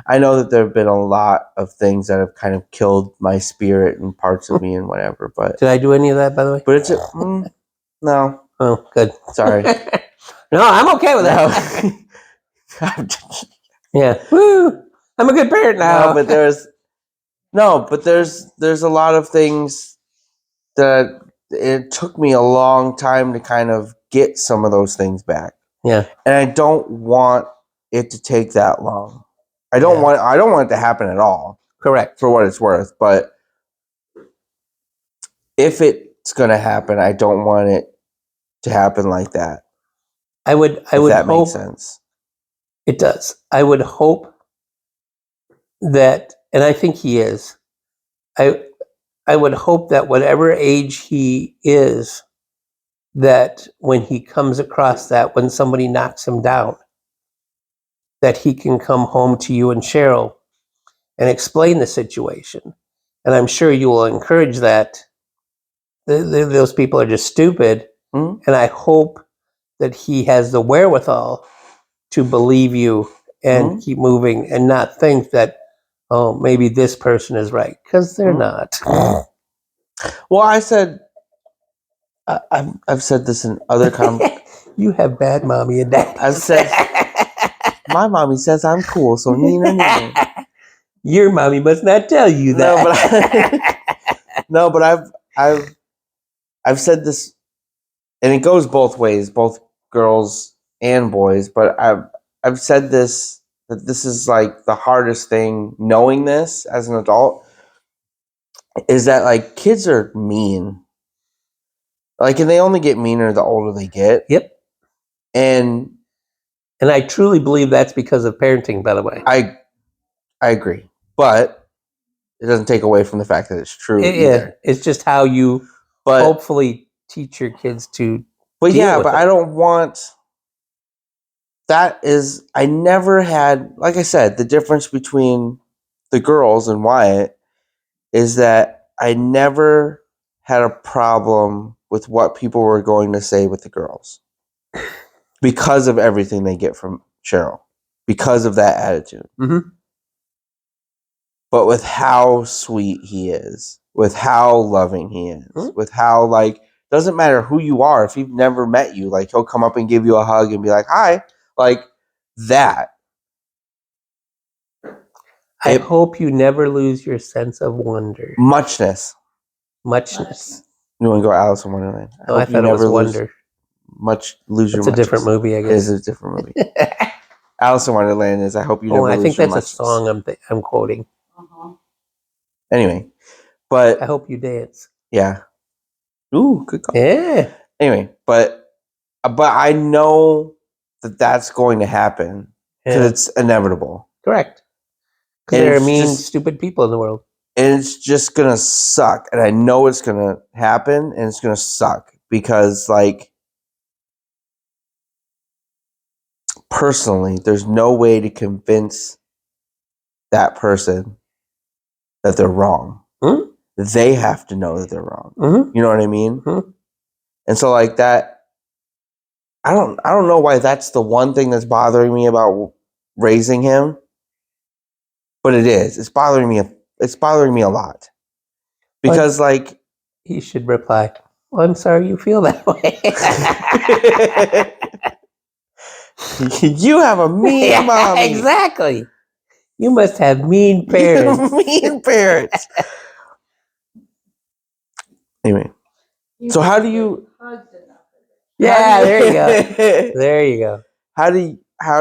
[SPEAKER 1] I know that there have been a lot of things that have kind of killed my spirit and parts of me and whatever. But
[SPEAKER 2] Did I do any of that, by the way?
[SPEAKER 1] but it's no,
[SPEAKER 2] Oh, good.
[SPEAKER 1] sorry.
[SPEAKER 2] No, I'm okay with that.
[SPEAKER 1] No.
[SPEAKER 2] Yeah. Woo! I'm a good parent now.
[SPEAKER 1] No, but there's a lot of things that it took me a long time to kind of get some of those things back.
[SPEAKER 2] Yeah.
[SPEAKER 1] And I don't want it to take that long. I don't want it to happen at all,
[SPEAKER 2] Correct.
[SPEAKER 1] for what it's worth. But if it's gonna happen, I don't want it to happen like that.
[SPEAKER 2] I would
[SPEAKER 1] If that
[SPEAKER 2] hope
[SPEAKER 1] makes sense.
[SPEAKER 2] it does. I would hope that, and I think he is. I would hope that whatever age he is, that when he comes across that, when somebody knocks him down, that he can come home to you and Cheryl and explain the situation. And I'm sure you will encourage that. Those people are just stupid.
[SPEAKER 1] Mhm.
[SPEAKER 2] And I hope that he has the wherewithal to believe you and keep moving and not think that, oh, maybe this person is right, because they're not.
[SPEAKER 1] Well, I said, I've said this in other
[SPEAKER 2] You have bad mommy and daddy.
[SPEAKER 1] I've said, my mommy says I'm cool, so neener.
[SPEAKER 2] Your mommy must not tell you that.
[SPEAKER 1] No, but I've said this, and it goes both ways, both girls and boys. But I've said this, that this is like the hardest thing, knowing this as an adult, is that like kids are mean, like, and they only get meaner the older they get.
[SPEAKER 2] Yep.
[SPEAKER 1] And
[SPEAKER 2] I truly believe that's because of parenting, by the way.
[SPEAKER 1] I agree, but it doesn't take away from the fact that it's true either.
[SPEAKER 2] It's just how you hopefully teach your kids to.
[SPEAKER 1] But
[SPEAKER 2] deal
[SPEAKER 1] yeah,
[SPEAKER 2] with
[SPEAKER 1] but
[SPEAKER 2] it.
[SPEAKER 1] I don't want. That is, I never had, like I said, the difference between the girls and Wyatt is that I never had a problem with what people were going to say with the girls because of everything they get from Cheryl, because of that attitude.
[SPEAKER 2] Mm-hmm.
[SPEAKER 1] But with how sweet he is, with how loving he is, with how, like, doesn't matter who you are, if he's never met you, like, he'll come up and give you a hug and be like, hi, like that.
[SPEAKER 2] I hope you never lose your sense of wonder.
[SPEAKER 1] Muchness.
[SPEAKER 2] You want
[SPEAKER 1] to go Alice in Wonderland?
[SPEAKER 2] I thought it was Wonder.
[SPEAKER 1] Lose your
[SPEAKER 2] It's a different movie, I guess.
[SPEAKER 1] It is a different movie. Alice in Wonderland is I hope you never lose your
[SPEAKER 2] I think that's
[SPEAKER 1] muchness.
[SPEAKER 2] a song I'm quoting.
[SPEAKER 1] Anyway, but
[SPEAKER 2] I hope you dance.
[SPEAKER 1] Yeah. Ooh, good call.
[SPEAKER 2] Yeah.
[SPEAKER 1] Anyway, but I know that that's going to happen because it's inevitable.
[SPEAKER 2] Correct. Because there are mean, stupid people in the world.
[SPEAKER 1] And it's just going to suck. And I know it's going to happen and it's going to suck because, like, personally, there's no way to convince that person that they're wrong.
[SPEAKER 2] Mm-hmm.
[SPEAKER 1] They have to know that they're wrong.
[SPEAKER 2] Mm-hmm.
[SPEAKER 1] You know what I mean?
[SPEAKER 2] Mm-hmm.
[SPEAKER 1] And so, like, that, I don't know why that's the one thing that's bothering me about raising him, but it is. It's bothering me. It's bothering me a lot because, like,
[SPEAKER 2] he should reply, "Well, I'm sorry you feel that way."
[SPEAKER 1] You have a mean mommy.
[SPEAKER 2] Exactly. You must have mean parents.
[SPEAKER 1] Mean parents. Anyway, so how do you?
[SPEAKER 2] Yeah, there you go. There you go.
[SPEAKER 1] How do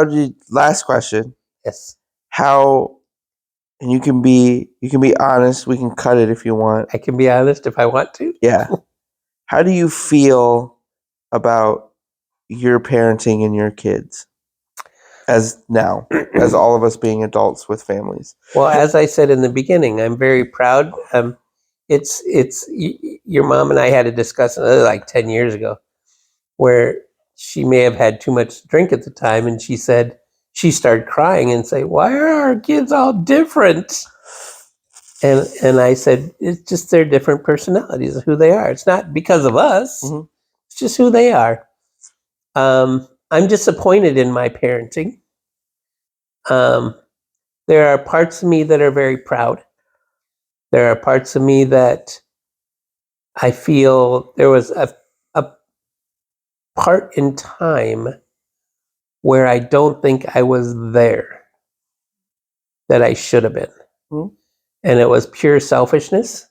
[SPEAKER 1] you? Last question.
[SPEAKER 2] Yes.
[SPEAKER 1] How? And you can be honest. We can cut it if you want.
[SPEAKER 2] I can be honest if I want to.
[SPEAKER 1] Yeah. How do you feel about your parenting and your kids as all of us being adults with families?
[SPEAKER 2] Well, as I said in the beginning, I'm very proud. your mom and I had a discussion like 10 years ago where she may have had too much to drink at the time, and she said she started crying and say, "Why are our kids all different?" And I said, "It's just their different personalities, who they are. It's not because of us.
[SPEAKER 1] Mhm.
[SPEAKER 2] It's just who they are." I'm disappointed in my parenting. There are parts of me that are very proud. There are parts of me that I feel there was a part in time where I don't think I was there that I should have been.
[SPEAKER 1] Mhm.
[SPEAKER 2] And it was pure selfishness.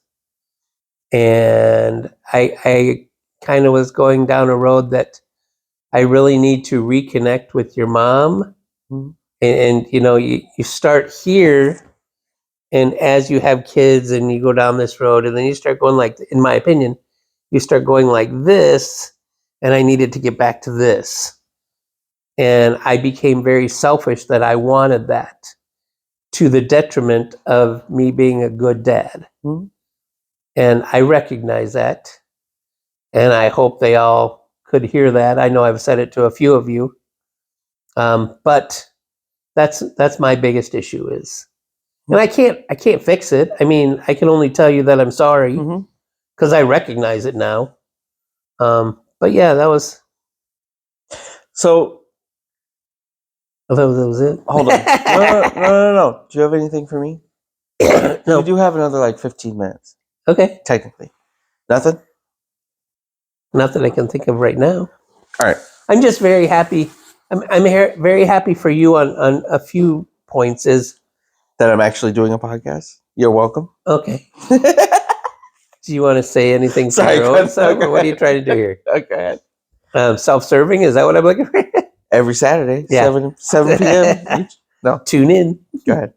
[SPEAKER 2] And I kind of was going down a road that I really need to reconnect with your mom.
[SPEAKER 1] Mhm.
[SPEAKER 2] And you know, you start here, and as you have kids and you go down this road, and then you start going like, in my opinion, you start going like this, and I needed to get back to this. And I became very selfish that I wanted that, to the detriment of me being a good dad.
[SPEAKER 1] Mhm.
[SPEAKER 2] And I recognize that. And I hope they all could hear that. I know I've said it to a few of you. But that's my biggest issue is, and I can't fix it. I mean, I can only tell you that I'm sorry
[SPEAKER 1] Mhm.
[SPEAKER 2] because I recognize it now. But yeah, that was
[SPEAKER 1] So
[SPEAKER 2] it.
[SPEAKER 1] hold on. No. Do you have anything for me?
[SPEAKER 2] No.
[SPEAKER 1] We do have another like 15 minutes,
[SPEAKER 2] Okay.
[SPEAKER 1] technically. Nothing?
[SPEAKER 2] Not that I can think of right now.
[SPEAKER 1] All right.
[SPEAKER 2] I'm just very happy. Very happy for you on a few points. Is
[SPEAKER 1] That I'm actually doing a podcast. You're welcome.
[SPEAKER 2] okay. Do you want to say anything for
[SPEAKER 1] Sorry,
[SPEAKER 2] your
[SPEAKER 1] go
[SPEAKER 2] own
[SPEAKER 1] ahead.
[SPEAKER 2] self,
[SPEAKER 1] Go
[SPEAKER 2] or what are you
[SPEAKER 1] ahead.
[SPEAKER 2] trying to do here?
[SPEAKER 1] Okay.
[SPEAKER 2] Self-serving? Is that what I'm looking for?
[SPEAKER 1] Every Saturday,
[SPEAKER 2] Yeah.
[SPEAKER 1] 7 p.m. No,
[SPEAKER 2] Tune in.
[SPEAKER 1] go ahead.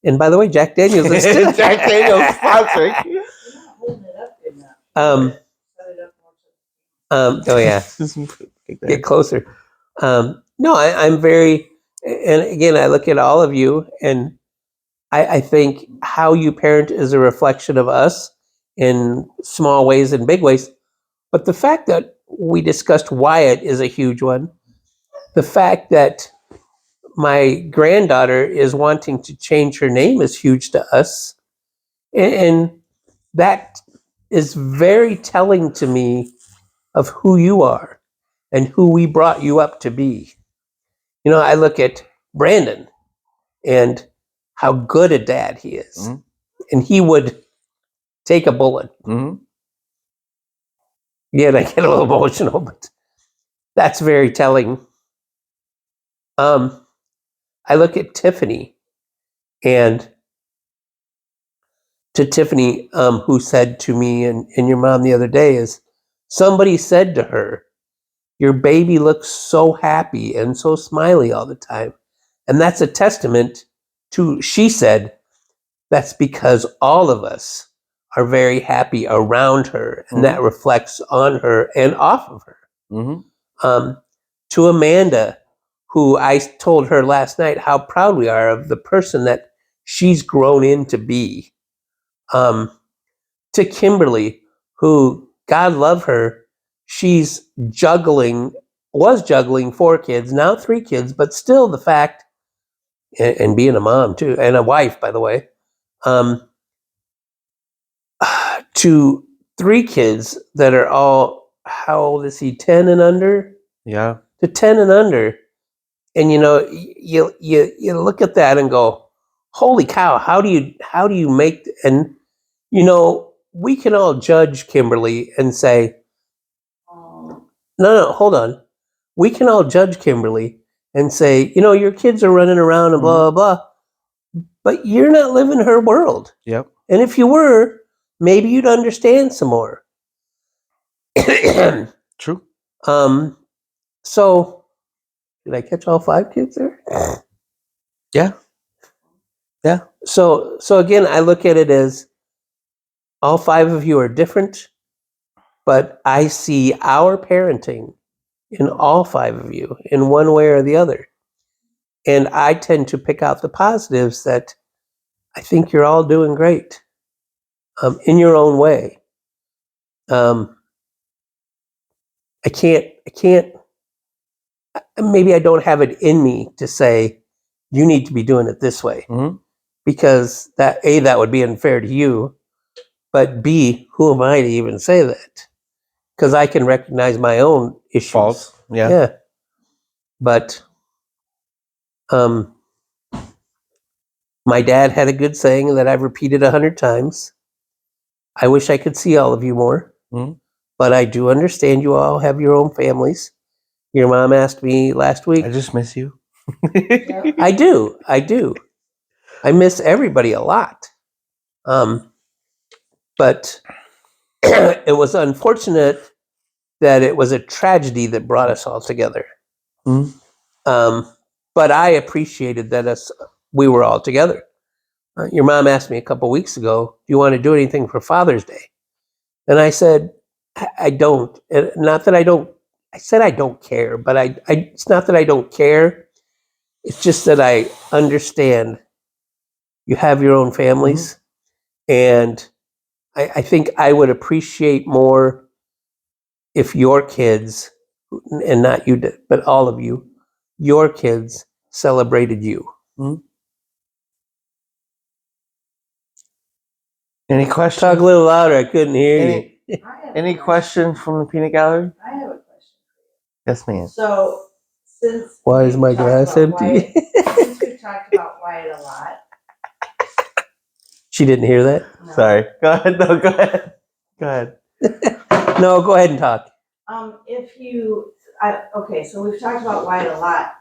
[SPEAKER 2] And by the way, Jack Daniels is still
[SPEAKER 1] Jack Daniels sponsoring.
[SPEAKER 3] Holding it up in that.
[SPEAKER 2] Um,
[SPEAKER 3] Set it up more.
[SPEAKER 2] oh yeah, get closer. No, I'm very, and again, I look at all of you, and I think how you parent is a reflection of us in small ways and big ways. But the fact that we discussed Wyatt is a huge one. The fact that my granddaughter is wanting to change her name is huge to us. And that is very telling to me of who you are and who we brought you up to be. You know, I look at Brandon and how good a dad he is.
[SPEAKER 1] Mhm.
[SPEAKER 2] And he would take a bullet.
[SPEAKER 1] Mm-hmm.
[SPEAKER 2] Yeah, and I get a little emotional, but that's very telling. I look at Tiffany, and to Tiffany, who said to me and your mom the other day, is somebody said to her, "Your baby looks so happy and so smiley all the time." And that's a testament to, she said, that's because all of us are very happy around her, and that reflects on her and off of her.
[SPEAKER 1] Mm-hmm.
[SPEAKER 2] To Amanda, who I told her last night how proud we are of the person that she's grown into be. To Kimberly, who, God love her, she's was juggling 4 kids, now 3 kids, but still the fact, and being a mom too, and a wife, by the way, to 3 kids that are all, how old is he, 10 and under?
[SPEAKER 1] Yeah.
[SPEAKER 2] To 10 and under. And you know, you look at that and go, holy cow, how do you make, and you know, we can all judge Kimberly and say, no, hold on. We can all judge Kimberly and say, you know, your kids are running around and blah, blah, blah. But you're not living her world.
[SPEAKER 1] Yep.
[SPEAKER 2] And if you were, maybe you'd understand some more.
[SPEAKER 1] True.
[SPEAKER 2] So, did I catch all 5 kids there?
[SPEAKER 1] Yeah. Yeah.
[SPEAKER 2] So again, I look at it as all 5 of you are different, but I see our parenting in all 5 of you in one way or the other. And I tend to pick out the positives that I think you're all doing great. in your own way. I can't, maybe I don't have it in me to say, you need to be doing it this way.
[SPEAKER 1] Mhm.
[SPEAKER 2] Because that would be unfair to you. But B, who am I to even say that? Because I can recognize my own issues.
[SPEAKER 1] Faults. Yeah.
[SPEAKER 2] Yeah. But my dad had a good saying that I've repeated 100 times. I wish I could see all of you more.
[SPEAKER 1] Mhm.
[SPEAKER 2] But I do understand you all have your own families. Your mom asked me last week.
[SPEAKER 1] I just miss you.
[SPEAKER 2] I do. I miss everybody a lot. But it was unfortunate that it was a tragedy that brought us all together.
[SPEAKER 1] Mhm.
[SPEAKER 2] But I appreciated that we were all together. Your mom asked me a couple weeks ago, do you want to do anything for Father's Day? And I said, I don't. Not that I don't. I said I don't care, but it's not that I don't care. It's just that I understand you have your own families. And I think I would appreciate more if your kids, and not you, but all of you, your kids celebrated you.
[SPEAKER 1] Any questions?
[SPEAKER 2] Talk a little louder. I couldn't hear
[SPEAKER 1] Any-
[SPEAKER 2] you.
[SPEAKER 1] Any questions from the peanut gallery?
[SPEAKER 3] I have a question.
[SPEAKER 1] Yes, ma'am.
[SPEAKER 3] So, since
[SPEAKER 2] Why is my
[SPEAKER 3] we've talked
[SPEAKER 2] glass
[SPEAKER 3] about
[SPEAKER 2] empty?
[SPEAKER 3] since we've talked about Wyatt a lot,
[SPEAKER 2] She didn't hear that?
[SPEAKER 3] no.
[SPEAKER 1] Sorry. Go ahead. No, go ahead. Go ahead.
[SPEAKER 2] No, go ahead and talk.
[SPEAKER 3] Okay, so we've talked about Wyatt a lot,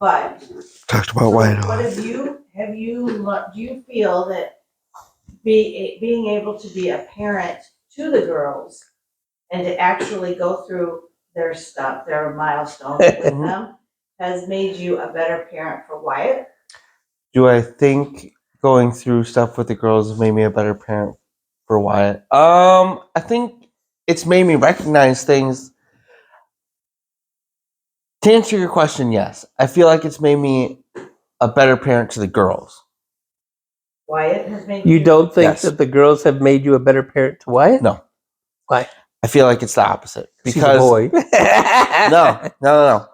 [SPEAKER 3] but
[SPEAKER 1] Talked
[SPEAKER 3] so
[SPEAKER 1] about Wyatt.
[SPEAKER 3] what do you feel that being able to be a parent to the girls and to actually go through their stuff, their milestones with them, has made you a better parent for Wyatt?
[SPEAKER 1] Do I think going through stuff with the girls made me a better parent for Wyatt? I think it's made me recognize things. To answer your question, yes. I feel like it's made me a better parent to the girls.
[SPEAKER 3] Wyatt has made
[SPEAKER 2] You don't think
[SPEAKER 1] Yes.
[SPEAKER 2] that the girls have made you a better parent to Wyatt?
[SPEAKER 1] No.
[SPEAKER 2] Why?
[SPEAKER 1] I feel like it's the opposite.
[SPEAKER 2] He's a
[SPEAKER 1] Because
[SPEAKER 2] boy.
[SPEAKER 1] No.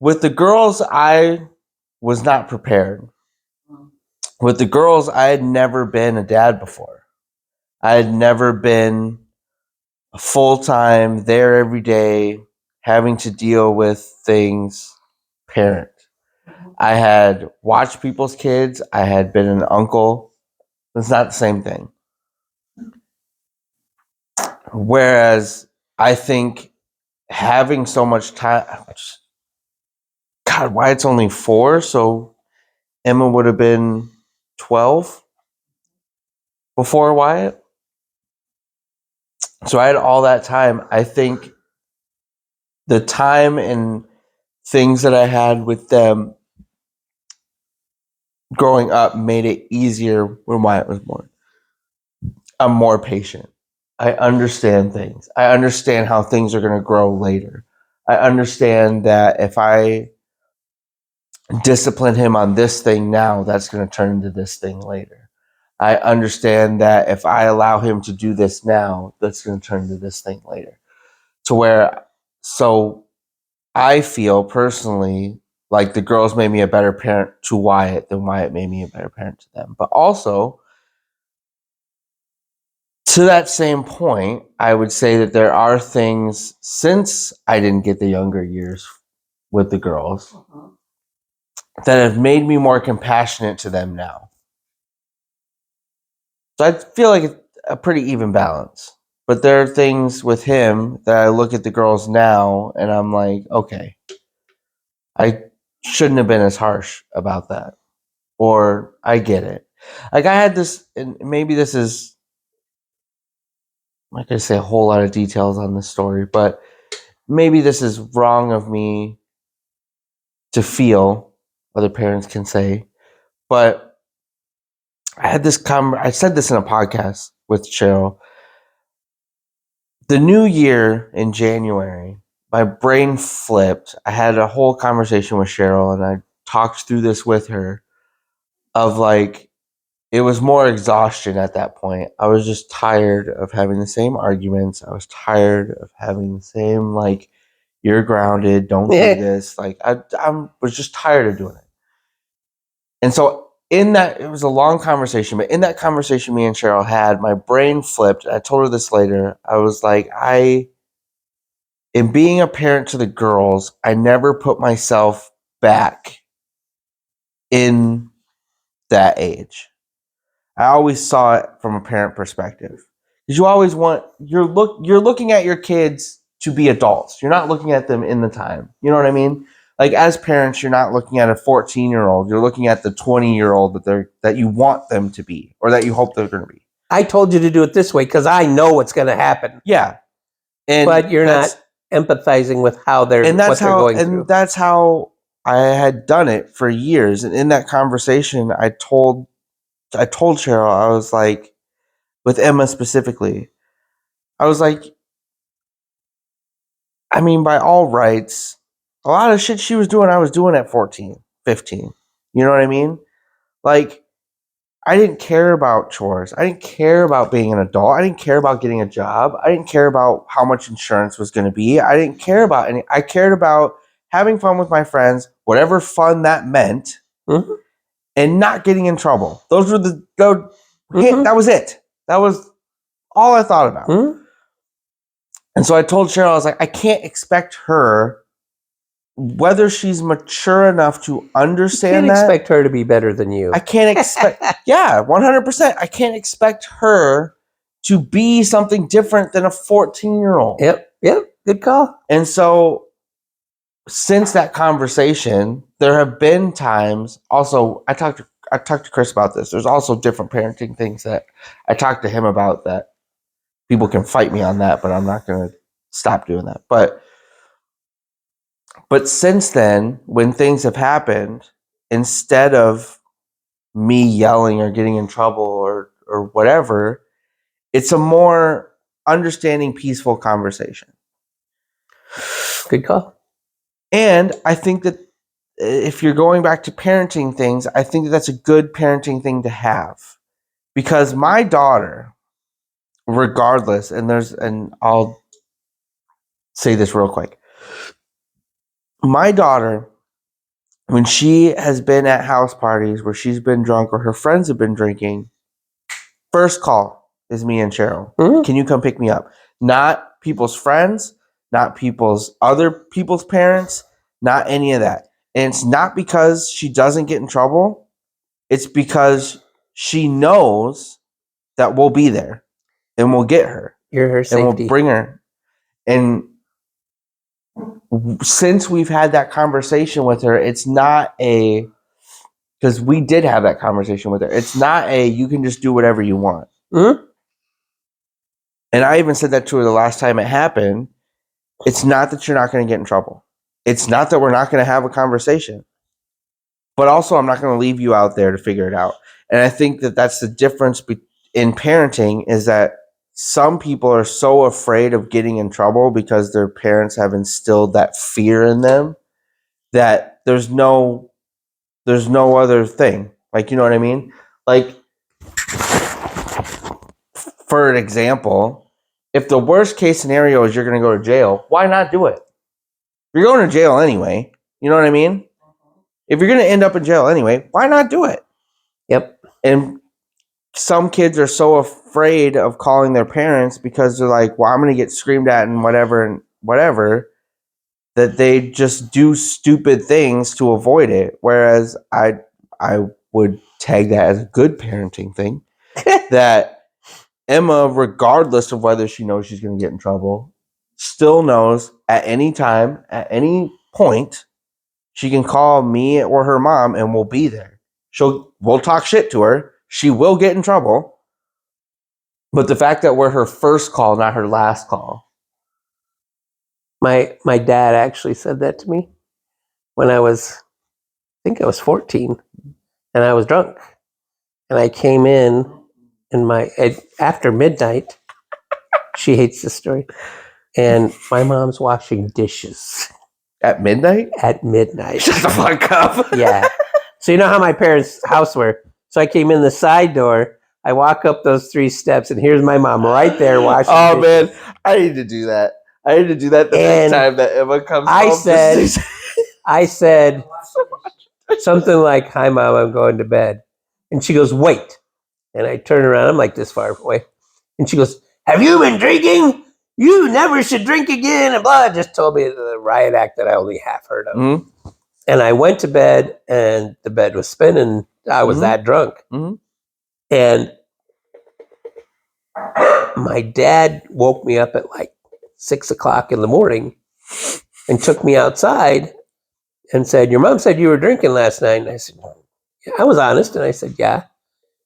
[SPEAKER 1] With the girls, I was not prepared. With the girls, I had never been a dad before. I had never been a full-time, there every day, having to deal with things parent. I had watched people's kids. I had been an uncle. It's not the same thing. Whereas I think having so much time, God, Wyatt's only 4, so Emma would have been 12 before Wyatt. So I had all that time. I think the time and things that I had with them growing up made it easier when Wyatt was born. I'm more patient. I understand things. I understand how things are going to grow later. I understand that if I discipline him on this thing now, that's going to turn into this thing later. I understand that if I allow him to do this now, that's going to turn into this thing later. So I feel personally like the girls made me a better parent to Wyatt than Wyatt made me a better parent to them. But also, to that same point, I would say that there are things, since I didn't get the younger years with the girls, that have made me more compassionate to them now. So I feel like it's a pretty even balance. But there are things with him that I look at the girls now and I'm like, okay, I shouldn't have been as harsh about that. Or I get it. Like I had this, and maybe this is, I'm not going to say a whole lot of details on this story, but maybe this is wrong of me to feel, other parents can say, but I had this I said this in a podcast with Cheryl. The new year in January, my brain flipped. I had a whole conversation with Cheryl and I talked through this with her of like, it was more exhaustion at that point. I was just tired of having the same arguments. I was tired of having the same, like, you're grounded, don't do this. Like, I was just tired of doing it. And so in that, it was a long conversation, but in that conversation me and Cheryl had, my brain flipped. I told her this later. I was like, in being a parent to the girls, I never put myself back in that age. I always saw it from a parent perspective. Because you always want, you're looking at your kids to be adults. You're not looking at them in the time. You know what I mean? Like, as parents, you're not looking at a 14-year-old. You're looking at the 20-year-old that you want them to be, or that you hope they're going to be.
[SPEAKER 2] I told you to do it this way because I know what's going to happen.
[SPEAKER 1] Yeah.
[SPEAKER 2] But you're not empathizing with how they're going through.
[SPEAKER 1] And that's how I had done it for years. And in that conversation, I told Cheryl, I was like, with Emma specifically, I was like, I mean, by all rights, a lot of shit she was doing, I was doing at 14, 15. You know what I mean? Like, I didn't care about chores. I didn't care about being an adult. I didn't care about getting a job. I didn't care about how much insurance was going to be. I didn't care about any. I cared about having fun with my friends, whatever fun that meant, and not getting in trouble. Those were that was it. That was all I thought about. And so I told Cheryl, I was like, I can't expect her, whether she's mature enough to understand
[SPEAKER 2] that. You can't expect her to be better than you.
[SPEAKER 1] I can't expect, 100%. I can't expect her to be something different than a 14-year-old.
[SPEAKER 2] Yep, good call.
[SPEAKER 1] And so since that conversation, there have been times, also, I talked to Chris about this. There's also different parenting things that I talked to him about that people can fight me on that, but I'm not going to stop doing that. But since then, when things have happened, instead of me yelling or getting in trouble or whatever, it's a more understanding, peaceful conversation.
[SPEAKER 2] Good call.
[SPEAKER 1] And I think that if you're going back to parenting things, I think that that's a good parenting thing to have. Because my daughter, regardless, and I'll say this real quick. My daughter, when she has been at house parties where she's been drunk or her friends have been drinking, first call is me and Cheryl. Can you come pick me up? Not people's friends, not other people's parents, not any of that. And it's not because she doesn't get in trouble. It's because she knows that we'll be there and we'll get her.
[SPEAKER 2] You're her safety.
[SPEAKER 1] And we'll bring her. And since we've had that conversation with her, it's not because we did have that conversation with her. It's not you can just do whatever you want. And I even said that to her the last time it happened. It's not that you're not going to get in trouble. It's not that we're not going to have a conversation. But also, I'm not going to leave you out there to figure it out. And I think that that's the difference in parenting, is that some people are so afraid of getting in trouble because their parents have instilled that fear in them that there's no other thing. Like, you know what I mean? Like, for an example, if the worst case scenario is you're going to go to jail, why not do it? You're going to jail anyway. You know what I mean? If you're going to end up in jail anyway, why not do it?
[SPEAKER 2] Yep.
[SPEAKER 1] And some kids are so afraid of calling their parents because they're like, well, I'm going to get screamed at and whatever, that they just do stupid things to avoid it. Whereas I would tag that as a good parenting thing. That Emma, regardless of whether she knows she's going to get in trouble, still knows at any time, at any point, she can call me or her mom and we'll be there. We'll talk shit to her. She will get in trouble. But the fact that we're her first call, not her last call.
[SPEAKER 2] My dad actually said that to me when I think I was 14, and I was drunk. And I came in after midnight. She hates this story. And my mom's washing dishes.
[SPEAKER 1] At midnight?
[SPEAKER 2] At midnight.
[SPEAKER 1] Shut the fuck up.
[SPEAKER 2] Yeah. So you know how my parents' house were? So I came in the side door. I walk up those 3 steps, and here's my mom right there washing.
[SPEAKER 1] Oh
[SPEAKER 2] dishes.
[SPEAKER 1] man, I need to do that. I need to do that the
[SPEAKER 2] And
[SPEAKER 1] next time that Emma comes
[SPEAKER 2] I
[SPEAKER 1] home.
[SPEAKER 2] I said something like, "Hi, Mom, I'm going to bed," and she goes, "Wait." And I turn around. I'm like this far away, and she goes, "Have you been drinking? You never should drink again." And blah, just told me the riot act that I only half heard of.
[SPEAKER 1] Mm-hmm.
[SPEAKER 2] And I went to bed, and the bed was spinning. I was that drunk.
[SPEAKER 1] Mm-hmm.
[SPEAKER 2] And my dad woke me up at like 6 o'clock in the morning and took me outside and said, "Your mom said you were drinking last night." And I said, "Yeah." I was honest. And I said, "Yeah."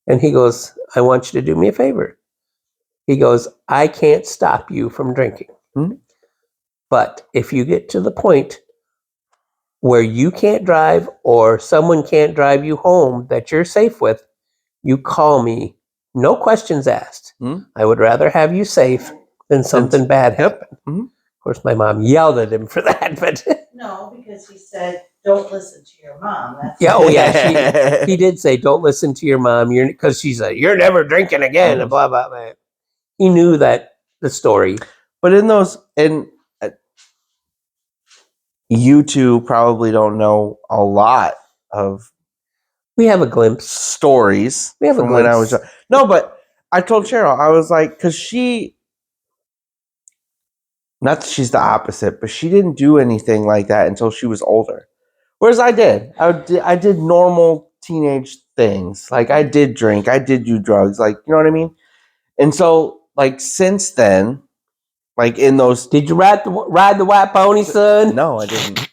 [SPEAKER 2] And he goes, "I want you to do me a favor." He goes, "I can't stop you from drinking.
[SPEAKER 1] Mhm.
[SPEAKER 2] But if you get to the point where you can't drive or someone can't drive you home that you're safe with, you call me. No questions asked.
[SPEAKER 1] Mhm.
[SPEAKER 2] I would rather have you safe than something bad happen."
[SPEAKER 1] Mhm.
[SPEAKER 2] Of course, my mom yelled at him for that, but
[SPEAKER 3] No, because he said, don't listen to your mom. That's
[SPEAKER 2] yeah, oh yeah, he did say, "Don't listen to your mom," because she said, "You're never drinking again," and blah blah blah. He knew that the story.
[SPEAKER 1] But in those, and you two probably don't know a lot of
[SPEAKER 2] We have a glimpse.
[SPEAKER 1] stories
[SPEAKER 2] We have a
[SPEAKER 1] from when I was
[SPEAKER 2] glimpse.
[SPEAKER 1] young. No, but I told Cheryl, I was like, because she, not that she's the opposite, but she didn't do anything like that until she was older. Whereas I did. I did normal teenage things. Like I did drink, I did do drugs, like, you know what I mean? And so, like, since then, like in those.
[SPEAKER 2] Did you ride the white pony, son?
[SPEAKER 1] No, I didn't.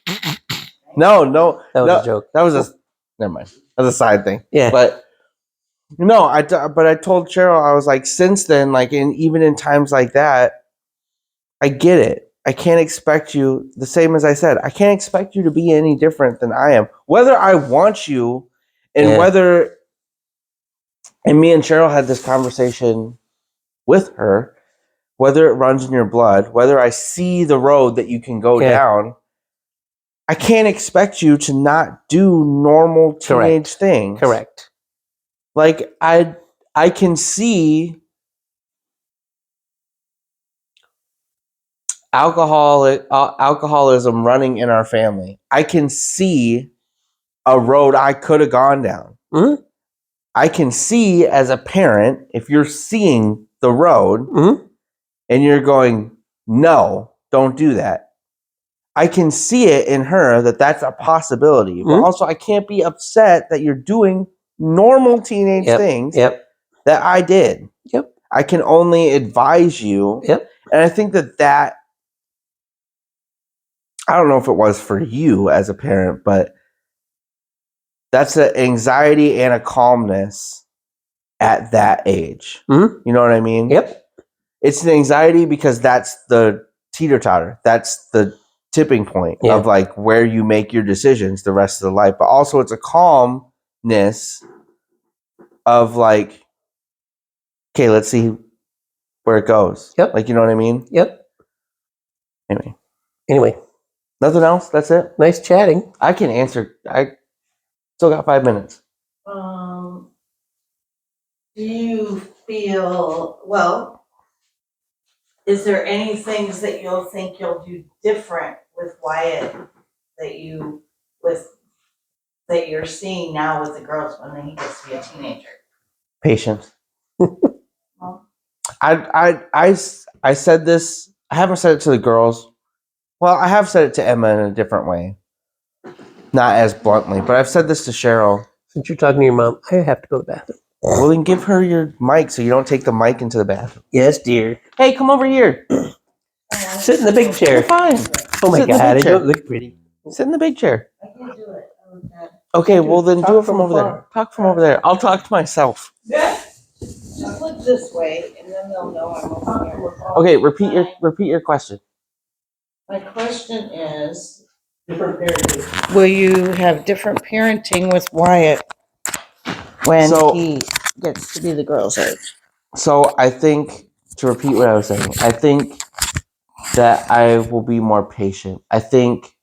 [SPEAKER 1] No,
[SPEAKER 2] That was
[SPEAKER 1] no,
[SPEAKER 2] a joke.
[SPEAKER 1] That was a. Never mind. That was a side thing.
[SPEAKER 2] Yeah.
[SPEAKER 1] But no, but I told Cheryl, I was like, since then, like, even in times like that, I get it. I can't expect you, the same as I said, I can't expect you to be any different than I am. Whether I want you, and
[SPEAKER 2] Yeah.
[SPEAKER 1] whether, and me and Cheryl had this conversation with her, whether it runs in your blood, whether I see the road that you can go
[SPEAKER 2] Yeah.
[SPEAKER 1] down, I can't expect you to not do normal teenage things.
[SPEAKER 2] Correct.
[SPEAKER 1] Like I can see alcoholism running in our family. I can see a road I could have gone down.
[SPEAKER 2] Mhm.
[SPEAKER 1] I can see as a parent, if you're seeing the road
[SPEAKER 2] Mhm.
[SPEAKER 1] and you're going, "No, don't do that." I can see it in her that that's a possibility. But
[SPEAKER 2] Mhm.
[SPEAKER 1] also, I can't be upset that you're doing normal teenage things
[SPEAKER 2] Yep.
[SPEAKER 1] that I did.
[SPEAKER 2] Yep.
[SPEAKER 1] I can only advise you.
[SPEAKER 2] Yep.
[SPEAKER 1] And I think that I don't know if it was for you as a parent, but that's an anxiety and a calmness at that age.
[SPEAKER 2] Mhm.
[SPEAKER 1] You know what I mean?
[SPEAKER 2] Yep.
[SPEAKER 1] It's an anxiety because that's the teeter-totter. That's the tipping point
[SPEAKER 2] Yeah.
[SPEAKER 1] of like where you make your decisions the rest of the life. But also it's a calmness of like, okay, let's see where it goes.
[SPEAKER 2] Yep.
[SPEAKER 1] Like, you know what I mean?
[SPEAKER 2] Yep.
[SPEAKER 1] Anyway, nothing else? That's it?
[SPEAKER 2] Nice chatting.
[SPEAKER 1] I can answer. I still got 5 minutes.
[SPEAKER 3] Do you feel, well, is there any things that you'll think you'll do different with Wyatt that you're seeing now with the girls when he gets to be a teenager?
[SPEAKER 1] Patience.
[SPEAKER 3] Well,
[SPEAKER 1] I said this. I haven't said it to the girls. Well, I have said it to Emma in a different way, not as bluntly. But I've said this to Cheryl.
[SPEAKER 2] Since you're talking to your mom, I have to go to the bathroom.
[SPEAKER 1] Well, then give her your mic so you don't take the mic into the bathroom.
[SPEAKER 2] Yes, dear.
[SPEAKER 1] Hey, come over here.
[SPEAKER 2] Sit in the big
[SPEAKER 1] You're
[SPEAKER 2] chair.
[SPEAKER 1] fine.
[SPEAKER 2] Oh my
[SPEAKER 1] Sit in the
[SPEAKER 2] God, I
[SPEAKER 1] big chair.
[SPEAKER 2] don't look pretty.
[SPEAKER 1] Sit in the big chair.
[SPEAKER 3] I can't do it.
[SPEAKER 1] Okay, well then do
[SPEAKER 2] Talk
[SPEAKER 1] it from
[SPEAKER 2] from
[SPEAKER 1] over there.
[SPEAKER 2] afar.
[SPEAKER 1] Talk from over there. I'll talk to myself.
[SPEAKER 3] Just look this way and then they'll know I'm over here.
[SPEAKER 1] Okay, repeat your question.
[SPEAKER 3] My question is, will you have different parenting with Wyatt when
[SPEAKER 1] So-
[SPEAKER 3] he gets to be the girl's age?
[SPEAKER 1] So I think, to repeat what I was saying, I think that I will be more patient. I think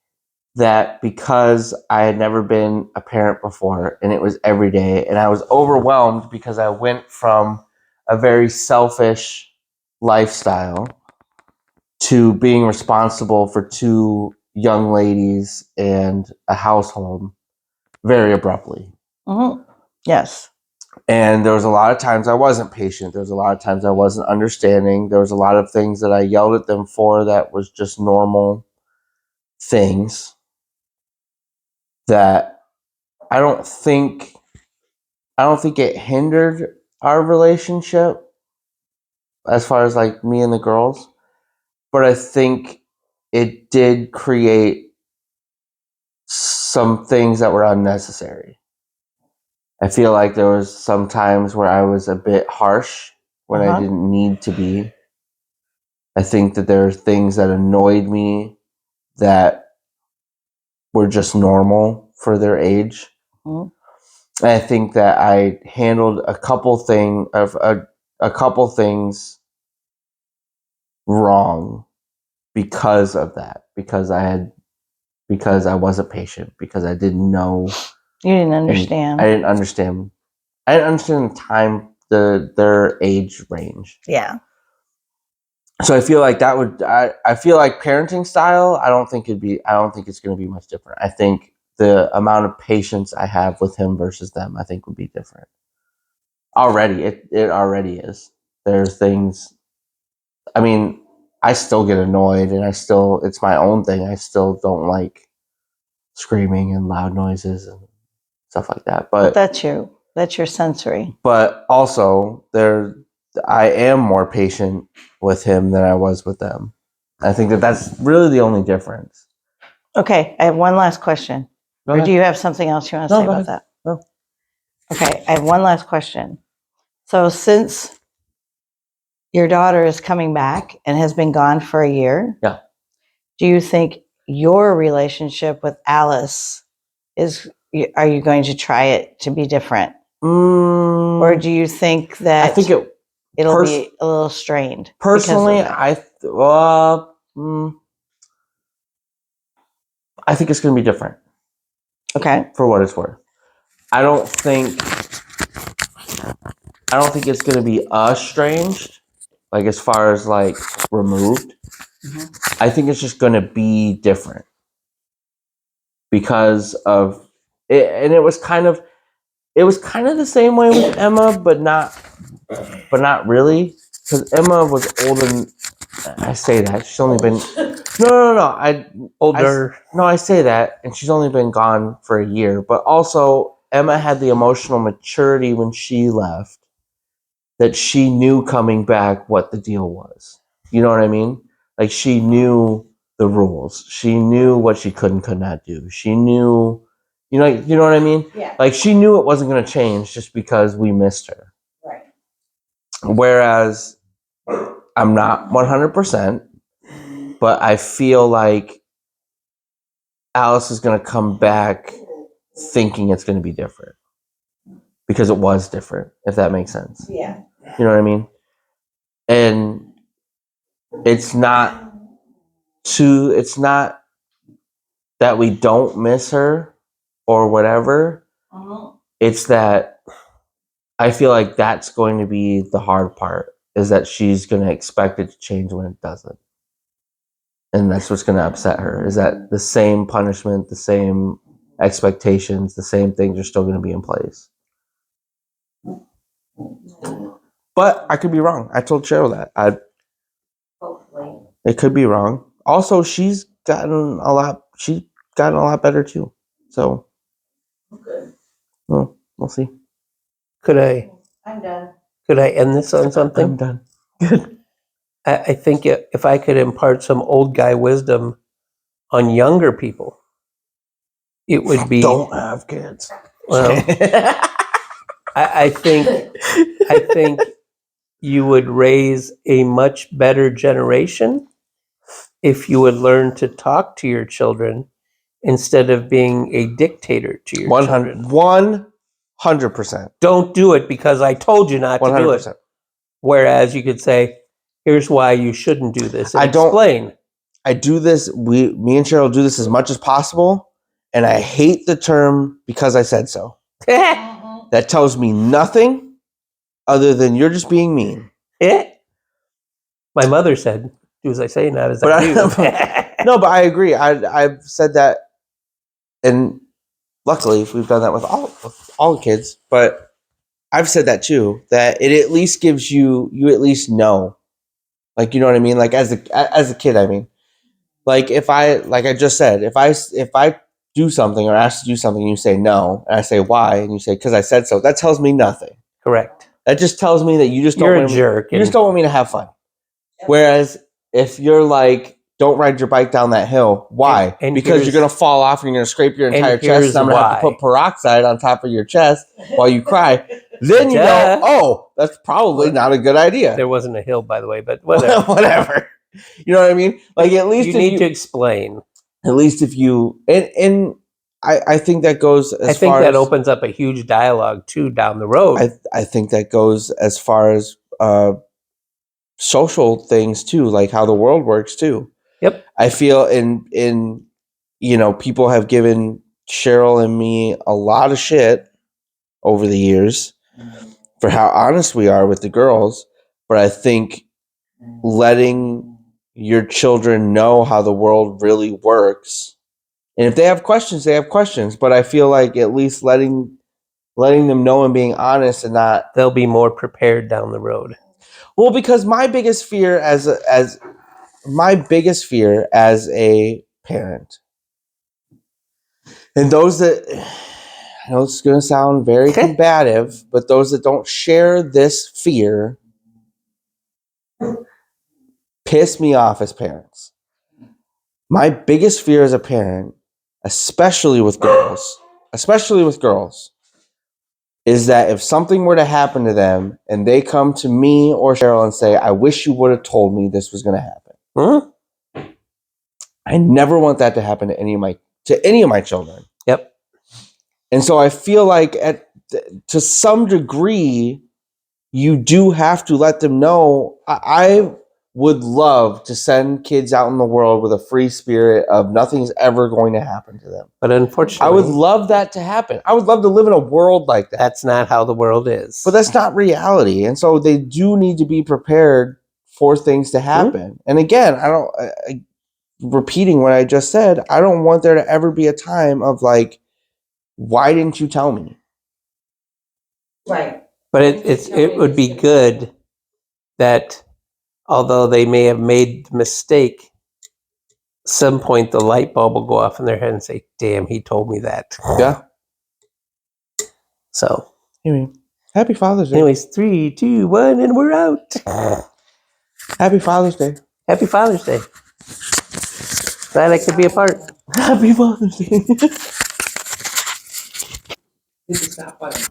[SPEAKER 1] that because I had never been a parent before and it was every day, and I was overwhelmed because I went from a very selfish lifestyle to being responsible for two young ladies and a household very abruptly.
[SPEAKER 4] Mhm. Yes.
[SPEAKER 1] And there was a lot of times I wasn't patient. There was a lot of times I wasn't understanding. There was a lot of things that I yelled at them for that was just normal things that I don't think it hindered our relationship as far as like me and the girls, but I think it did create some things that were unnecessary. I feel like there was some times where I was a bit harsh when I didn't need to be. I think that there are things that annoyed me that were just normal for their age.
[SPEAKER 4] Mhm.
[SPEAKER 1] And I think that I handled a couple things wrong because of that. Because I wasn't patient. Because I didn't know.
[SPEAKER 4] You didn't understand.
[SPEAKER 1] I didn't understand. I didn't understand the time, their age range.
[SPEAKER 4] Yeah.
[SPEAKER 1] So I feel like that would. I feel like parenting style. I don't think it's going to be much different. I think the amount of patience I have with him versus them, I think, would be different. Already, it already is. There's things. I mean, I still get annoyed, and it's my own thing. I still don't like screaming and loud noises and stuff like that.
[SPEAKER 4] But
[SPEAKER 1] But
[SPEAKER 4] that's your sensory.
[SPEAKER 1] but also I am more patient with him than I was with them. I think that that's really the only difference.
[SPEAKER 4] Okay, I have one last question.
[SPEAKER 1] Go
[SPEAKER 4] Or
[SPEAKER 1] ahead.
[SPEAKER 4] do you have something else you want to
[SPEAKER 1] No,
[SPEAKER 4] say
[SPEAKER 1] go
[SPEAKER 4] about
[SPEAKER 1] ahead.
[SPEAKER 4] that?
[SPEAKER 1] No.
[SPEAKER 4] Okay, I have one last question. So since your daughter is coming back and has been gone for a year,
[SPEAKER 1] Yeah.
[SPEAKER 4] do you think your relationship with Alice are you going to try it to be different? Or do you think that
[SPEAKER 1] I think
[SPEAKER 4] it'll be a little strained?
[SPEAKER 1] personally, I think it's going to be different.
[SPEAKER 4] Okay.
[SPEAKER 1] For what it's worth, I don't think it's going to be estranged, like as far as like removed.
[SPEAKER 4] Mhm.
[SPEAKER 1] I think it's just going to be different because of it, and it was kind of the same way with Emma, but not really, because Emma was older. I say that she's only been no.
[SPEAKER 2] Older.
[SPEAKER 1] I say that, and she's only been gone for a year. But also, Emma had the emotional maturity when she left that she knew coming back what the deal was. You know what I mean? Like she knew the rules. She knew what she could and could not do. She knew, you know what I mean?
[SPEAKER 3] Yeah.
[SPEAKER 1] Like she knew it wasn't going to change just because we missed her.
[SPEAKER 3] Right.
[SPEAKER 1] Whereas I'm not 100%, but I feel like Alice is going to come back thinking it's going to be different because it was different, if that makes sense.
[SPEAKER 3] Yeah.
[SPEAKER 1] You know what I mean? And it's not that we don't miss her or whatever.
[SPEAKER 3] Uh-huh.
[SPEAKER 1] It's that I feel like that's going to be the hard part, is that she's going to expect it to change when it doesn't. And that's what's going to upset her, is that the same punishment, the same expectations, the same things are still going to be in place. But I could be wrong. I told Cheryl that.
[SPEAKER 3] Hopefully.
[SPEAKER 1] It could be wrong. Also, she's gotten a lot better too. So,
[SPEAKER 3] Good.
[SPEAKER 1] well, we'll see.
[SPEAKER 2] Could I
[SPEAKER 3] I'm done.
[SPEAKER 2] end this on something?
[SPEAKER 1] I'm done. Good.
[SPEAKER 2] I think if I could impart some old guy wisdom on younger people, it would be
[SPEAKER 1] Don't have kids.
[SPEAKER 2] well. I think you would raise a much better generation if you would learn to talk to your children instead of being a dictator to your children.
[SPEAKER 1] 100%.
[SPEAKER 2] Don't do it because I told you not to do it.
[SPEAKER 1] 100%.
[SPEAKER 2] Whereas you could say, here's why you shouldn't do this, and
[SPEAKER 1] I don't-
[SPEAKER 2] explain.
[SPEAKER 1] I do this. Me and Cheryl do this as much as possible, and I hate the term because I said so. That tells me nothing other than you're just being mean.
[SPEAKER 2] My mother said, "Do as I say, not as
[SPEAKER 1] But
[SPEAKER 2] I do."
[SPEAKER 1] No, but I agree. I've said that, and luckily we've done that with all the kids. But I've said that too. That it at least gives you at least know, like, you know what I mean. Like as a kid, I mean, like if I just said, if I do something or ask to do something, and you say no, and I say why, and you say because I said so. That tells me nothing.
[SPEAKER 2] Correct.
[SPEAKER 1] That just tells me that you just
[SPEAKER 2] You're
[SPEAKER 1] don't
[SPEAKER 2] a
[SPEAKER 1] want
[SPEAKER 2] jerk.
[SPEAKER 1] you just don't want me to have fun. Whereas if you're like, don't ride your bike down that hill. Why?
[SPEAKER 2] And
[SPEAKER 1] because you're going to fall off and you're going to scrape your entire chest.
[SPEAKER 2] here's
[SPEAKER 1] And I'm going to have to
[SPEAKER 2] why.
[SPEAKER 1] put peroxide on top of your chest while you cry. Then you
[SPEAKER 2] Duh.
[SPEAKER 1] go, oh, that's probably not a good idea.
[SPEAKER 2] There wasn't a hill, by the way, but whatever.
[SPEAKER 1] Whatever. You know what I mean? Like at least
[SPEAKER 2] You
[SPEAKER 1] if
[SPEAKER 2] need to explain.
[SPEAKER 1] at least if you and I think that goes as
[SPEAKER 2] I think
[SPEAKER 1] far
[SPEAKER 2] that
[SPEAKER 1] as
[SPEAKER 2] opens up a huge dialogue too down the road.
[SPEAKER 1] I think that goes as far as social things too, like how the world works too.
[SPEAKER 2] Yep.
[SPEAKER 1] I feel in people have given Cheryl and me a lot of shit over the years for how honest we are with the girls, but I think letting your children know how the world really works, and if they have questions, they have questions, but I feel like at least letting them know and being honest and not.
[SPEAKER 2] They'll be more prepared down the road.
[SPEAKER 1] Well, because my biggest fear as a parent, and those that, I know it's going to sound very combative, but those that don't share this fear piss me off as parents. My biggest fear as a parent, especially with girls, is that if something were to happen to them and they come to me or Cheryl and say, I wish you would have told me this was going to happen. I never want that to happen to any of my children.
[SPEAKER 2] Yep.
[SPEAKER 1] And so I feel like to some degree, you do have to let them know. I would love to send kids out in the world with a free spirit of nothing's ever going to happen to them.
[SPEAKER 2] But unfortunately,
[SPEAKER 1] I would love that to happen. I would love to live in a world like that.
[SPEAKER 2] That's not how the world is.
[SPEAKER 1] But that's not reality. And so they do need to be prepared for things to happen. And again, repeating what I just said, I don't want there to ever be a time of like, why didn't you tell me?
[SPEAKER 3] Right.
[SPEAKER 2] But it would be good that although they may have made the mistake, some point the light bulb will go off in their head and say, damn, he told me that.
[SPEAKER 1] Yeah.
[SPEAKER 2] So
[SPEAKER 1] Anyway, happy Father's Day.
[SPEAKER 2] anyways, 3, 2, 1, and we're out.
[SPEAKER 1] Happy Father's Day.
[SPEAKER 2] Happy Father's Day. Glad I could be a part.
[SPEAKER 1] Happy Father's Day.
[SPEAKER 2] Hit the stop button.